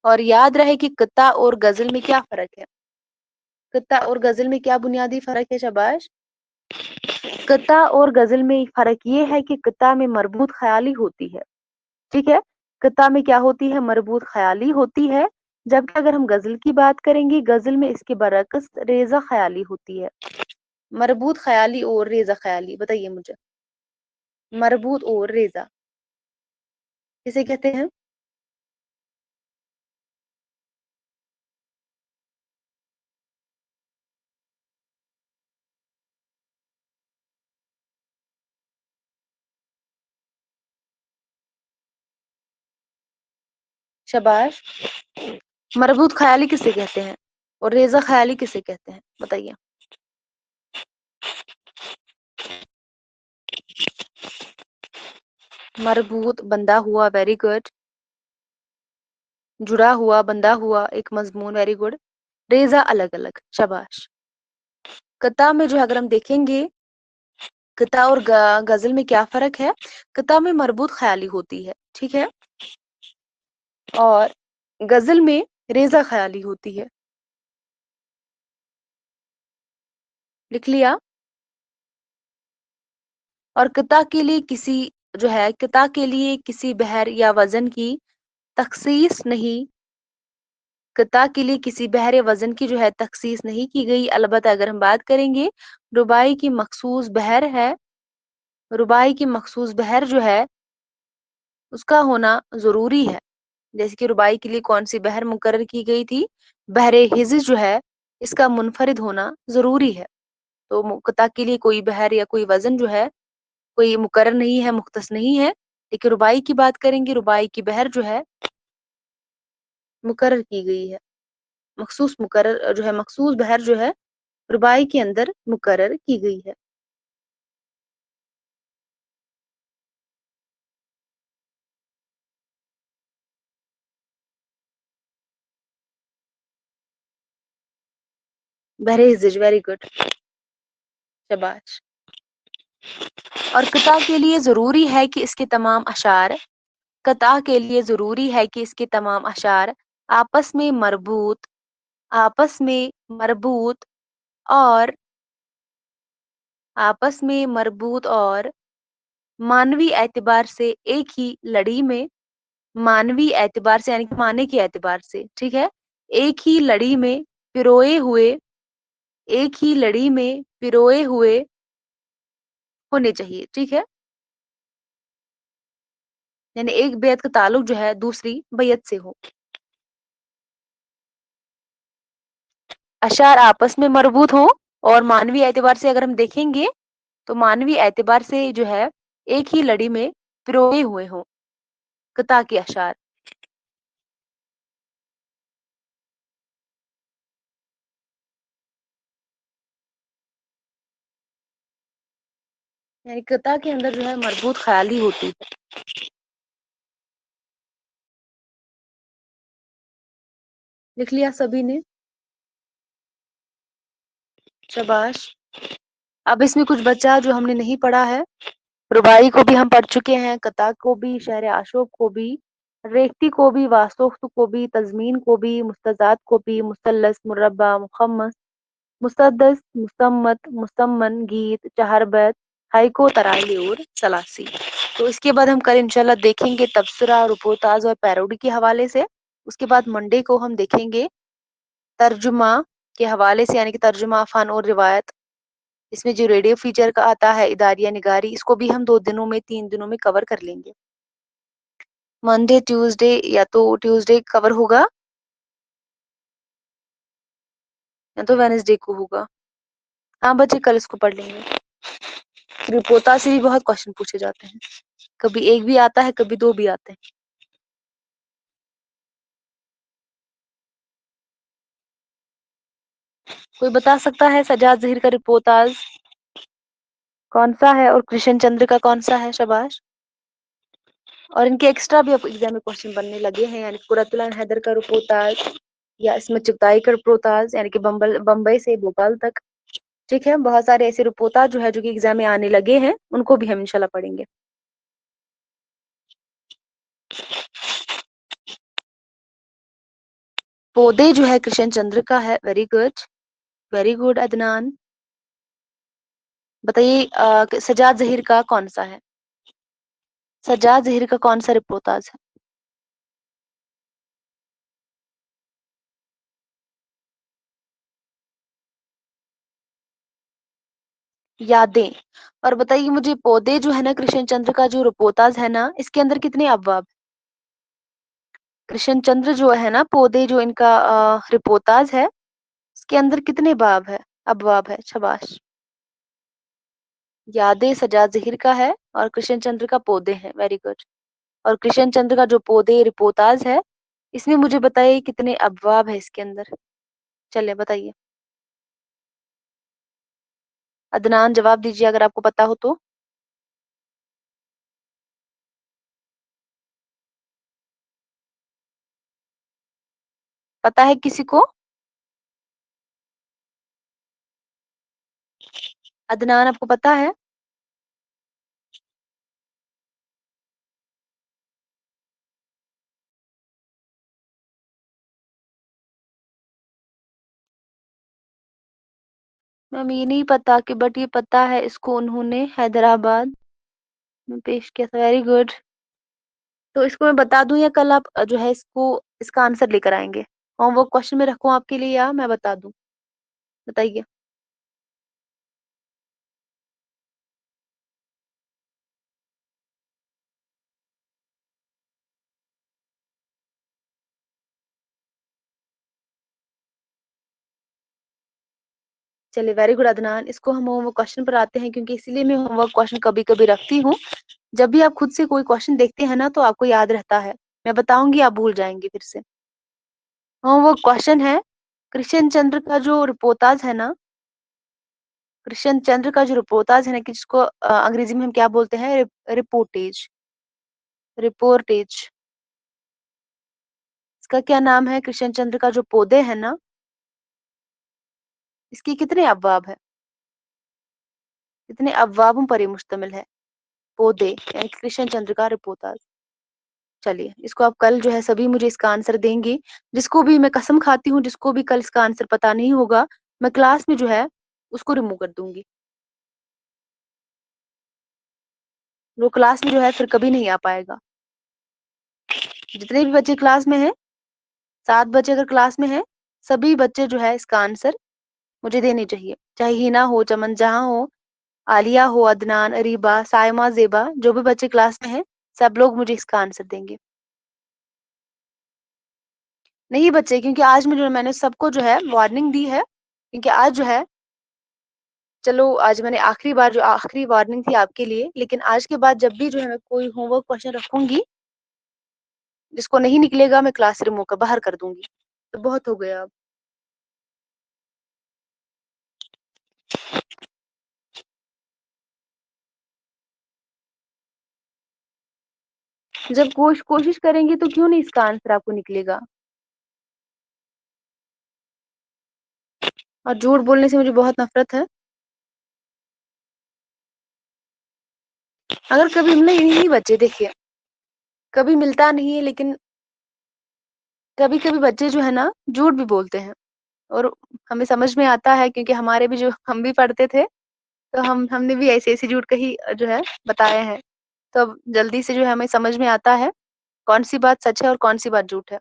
اور یاد رہے کہ قطع اور غزل میں کیا فرق ہے. قطع اور غزل میں کیا بنیادی فرق ہے شاباش؟ قطع اور غزل میں فرق یہ ہے کہ قطع میں مربوط خیالی ہوتی ہے. ٹھیک ہے، قطع میں کیا ہوتی ہے؟ مربوط خیالی ہوتی ہے. جبکہ اگر ہم غزل کی بات کریں گے، غزل میں اس کے برعکس ریزہ خیالی ہوتی ہے. مربوط خیالی اور ریزہ خیالی، بتائیے مجھے. مربوط اور ریزہ کسے کہتے ہیں؟ شاباش. مربوط خیالی کسے کہتے ہیں اور ریزہ خیالی کسے کہتے ہیں؟ بتائیے. مربوط بندھا ہوا، ویری گڈ. جڑا ہوا، بندھا ہوا ایک مضمون، ویری گڈ. ریزہ الگ الگ، شاباش. قطع میں جو اگر ہم دیکھیں گے، قطع اور غزل میں کیا فرق ہے؟ قطع میں مربوط خیالی ہوتی ہے. ٹھیک ہے، اور غزل میں ریزہ خیالی ہوتی ہے. لکھ لیا. اور قطع کے لیے کسی جو ہے قطع کے لیے کسی بحر یا وزن کی تخصیص نہیں، قطع کے لیے کسی بحر یا وزن کی جو ہے تخصیص نہیں کی گئی. البتہ اگر ہم بات کریں گے، ربائی کی مخصوص بحر ہے، ربائی کی مخصوص بحر جو ہے اس کا ہونا ضروری ہے. جیسے کہ ربائی کے لیے کون سی بحر مقرر کی گئی تھی؟ بحر حجز جو ہے اس کا منفرد ہونا ضروری ہے. تو قطع کے لیے کوئی بحر یا کوئی وزن جو ہے کوئی مقرر نہیں ہے، مختص نہیں ہے. لیکن ربائی کی بات کریں گے، ربائی کی بحر جو ہے مقرر کی گئی ہے. مخصوص مقرر جو ہے مخصوص بحر جو ہے ربائی کے اندر مقرر کی گئی ہے. بحر حجز، ویری گڈ، شاباش. اور قطع کے لیے ضروری ہے کہ اس کے تمام اشعار، قطع کے لیے ضروری ہے کہ اس کے تمام اشعار آپس میں مربوط، آپس میں مربوط اور آپس میں مربوط اور مانوی اعتبار سے ایک ہی لڑی میں، مانوی اعتبار سے یعنی کہ معنی کے اعتبار سے، ٹھیک ہے، ایک ہی لڑی میں پروئے ہوئے، ایک ہی لڑی میں پروئے ہوئے ہونے چاہیے. ٹھیک ہے، یعنی ایک بیعت کا تعلق جو ہے دوسری بیعت سے ہو. اشعار آپس میں مربوط ہوں اور مانوی اعتبار سے اگر ہم دیکھیں گے تو مانوی اعتبار سے جو ہے ایک ہی لڑی میں پروئے ہوئے ہوں قطع کے اشعار. یعنی قطع کے اندر جو ہے مربوط خیالی ہوتی ہے. لکھ لیا سبھی نے؟ شاباش. اب اس میں کچھ بچہ جو ہم نے نہیں پڑھا ہے، ربائی کو بھی ہم پڑھ چکے ہیں، قطع کو بھی، شعر عاشق کو بھی، ریختی کو بھی، واسطوخت کو بھی، تضمین کو بھی، مستضاد کو بھی، مثلث، مربع، مخمس، مسدس، مسمت، مسمن، گیت، چہاربیت، ہائیکو، ترائلی اور سلاسی. تو اس کے بعد ہم کل انشاءاللہ دیکھیں گے تبصرہ، رپورتاز اور پیروڈی کے حوالے سے. اس کے بعد منڈے کو ہم دیکھیں گے ترجمہ کے حوالے سے، یعنی کہ ترجمہ فن اور روایت. اس میں جو ریڈیو فیچر کا آتا ہے اداریہ نگاری، اس کو بھی ہم 2 دنوں میں 3 دنوں میں کور کر لیں گے. منڈے ٹیوزڈے یا تو ٹیوزڈے کور ہوگا या तो वेनेसडे को होगा। हाँ बच्चे कल इसको पढ़ लेंगे। रिपोर्टा से भी बहुत क्वेश्चन पूछे जाते हैं, कभी एक भी आता है, कभी दो भी आते हैं। कोई बता सकता है सजाद जहीर का रिपोर्टाज कौन सा है और कृष्ण चंद्र का कौन सा है? शाबाश। और इनके एक्स्ट्रा भी अब एग्जाम में क्वेश्चन बनने लगे हैं, यानी कुरतुल हैदर का रिपोर्टाज या इसमें चुगताई का रिपोर्टाज, यानी कि बम्बई से भोपाल तक। ठीक है, बहुत सारे ऐसे रिपोर्टाज जो है जो कि एग्जाम में आने लगे हैं, उनको भी हम इंशाल्लाह पढ़ेंगे। पौधे जो है कृष्ण चंद्र का है। Very good, very good Adnan. बताइए सजाद जहीर का कौन सा है? सजाद जहीर का कौन सा रिपोर्टाज है? यादें। और बताइए मुझे पौधे जो है ना कृष्ण चंद्र का जो रिपोर्टाज है ना, इसके अंदर कितने अबवाब? कृष्ण चंद्र जो है ना, पौधे जो इनका रिपोर्टाज है, इसके अंदर कितने बाब है, अबवाब है? शाबाश। यादें सजाद जहीर का है और कृष्ण चंद्र का पौधे हैं। Very good. और कृष्ण चंद्र का जो पौधे रिपोर्टाज है, इसमें मुझे बताइए कितने अबवाब है इसके अंदर? चलिए बताइए, अदनान जवाब दीजिए अगर आपको पता हो तो। पता है किसी को? अदनान आपको पता है? मैम ये नहीं पता कि, बट ये पता है इसको उन्होंने हैदराबाद में पेश किया था। Very good. तो इसको मैं बता दूं या कल आप जो है इसको इसका आंसर लेकर आएंगे? होमवर्क क्वेश्चन में रखूं आपके लिए या मैं बता दूं? बताइए। चलिए वेरी गुड अदनान, इसको हम होमवर्क क्वेश्चन पर आते हैं, क्योंकि इसीलिए मैं होमवर्क क्वेश्चन कभी कभी रखती हूँ। जब भी आप खुद से कोई क्वेश्चन देखते हैं ना, तो आपको याद रहता है। मैं बताऊंगी, आप भूल जाएंगे फिर से। होमवर्क क्वेश्चन है, कृष्ण चंद्र का जो रिपोर्टाज है ना, कृष्ण चंद्र का जो रिपोर्टाज है ना, कि जिसको अंग्रेजी में हम क्या बोलते हैं? रिपोर्टेज। रिपोर्टेज। इसका क्या नाम है? कृष्ण चंद्र का जो पौधे है ना, इसकी कितने अबवाब है? कितने अबवाबों पर ये मुश्तमिल है? पौधे यानी कि कृष्ण चंद्र का रिपोर्टाज। चलिए इसको आप कल जो है सभी मुझे इसका आंसर देंगे। जिसको भी, मैं कसम खाती हूँ, जिसको भी कल इसका आंसर पता नहीं होगा, मैं क्लास में जो है उसको रिमूव कर दूंगी। वो क्लास में जो है फिर कभी नहीं आ पाएगा। जितने भी बच्चे क्लास में हैं, 7 बच्चे अगर क्लास में हैं, सभी बच्चे जो है इसका आंसर मुझे देने चाहिए। चाहे हिना हो, चमन जहाँ हो, आलिया हो, अदनान, अरीबा, सायमा, जेबा, जो भी बच्चे क्लास में हैं, सब लोग मुझे इसका आंसर देंगे। नहीं बच्चे, क्योंकि आज में जो मैंने सबको जो है वार्निंग दी है, क्योंकि आज जो है, चलो आज मैंने आखिरी बार जो आखिरी वार्निंग थी आपके लिए, लेकिन आज के बाद जब भी जो है मैं कोई होमवर्क क्वेश्चन रखूंगी, जिसको नहीं निकलेगा मैं क्लास से रिमूव कर बाहर कर दूंगी। तो बहुत हो गया अब। जब कोशिश करेंगे तो क्यों नहीं इसका आंसर आपको निकलेगा? और झूठ बोलने से मुझे बहुत नफरत है। अगर कभी नहीं नहीं बच्चे देखिए, कभी मिलता नहीं है, लेकिन कभी कभी बच्चे जो है ना झूठ भी बोलते हैं, और हमें समझ में आता है, क्योंकि हमारे भी जो हम भी पढ़ते थे, तो हमने भी ऐसे ऐसे झूठ कही जो है बताए हैं। तो अब जल्दी से जो है हमें समझ में आता है कौन सी बात सच है और कौन सी बात झूठ है।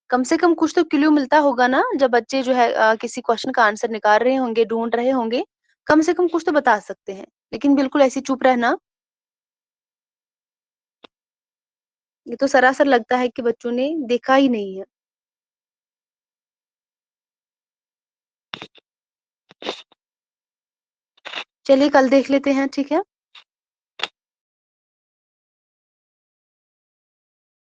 कम से कम कुछ तो क्लू मिलता होगा ना, जब बच्चे जो है किसी क्वेश्चन का आंसर निकाल रहे होंगे, ढूंढ रहे होंगे, कम से कम कुछ तो बता सकते हैं। लेकिन बिल्कुल ऐसे चुप रहना, ये तो सरासर लगता है कि बच्चों ने देखा ही नहीं है। چلیے کل دیکھ لیتے ہیں، ٹھیک ہے؟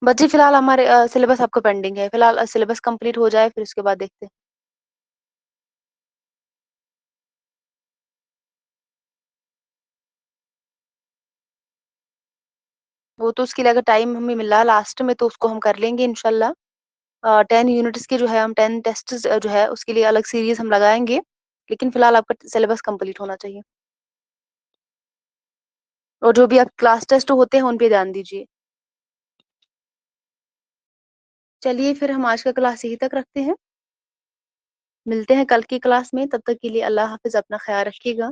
بچے فی الحال ہمارے سلیبس آپ کو پینڈنگ ہے، فی الحال سلیبس کمپلیٹ ہو جائے پھر اس کے بعد دیکھتے ہیں۔ وہ تو اس کے لیے اگر ٹائم ہمیں ملا لاسٹ میں تو اس کو ہم کر لیں گے انشاءاللہ۔ 10 یونٹس کے جو ہے ہم 10 ٹیسٹ جو ہے اس کے لیے الگ سیریز ہم لگائیں گے، لیکن فی الحال آپ کا سلیبس کمپلیٹ ہونا چاہیے، اور جو بھی آپ کلاس ٹیسٹ ہوتے ہیں ان پہ دھیان دیجیے۔ چلیے پھر ہم آج کا کلاس یہی تک رکھتے ہیں، ملتے ہیں کل کی کلاس میں، تب تک کے لیے اللہ حافظ، اپنا خیال رکھیے گا۔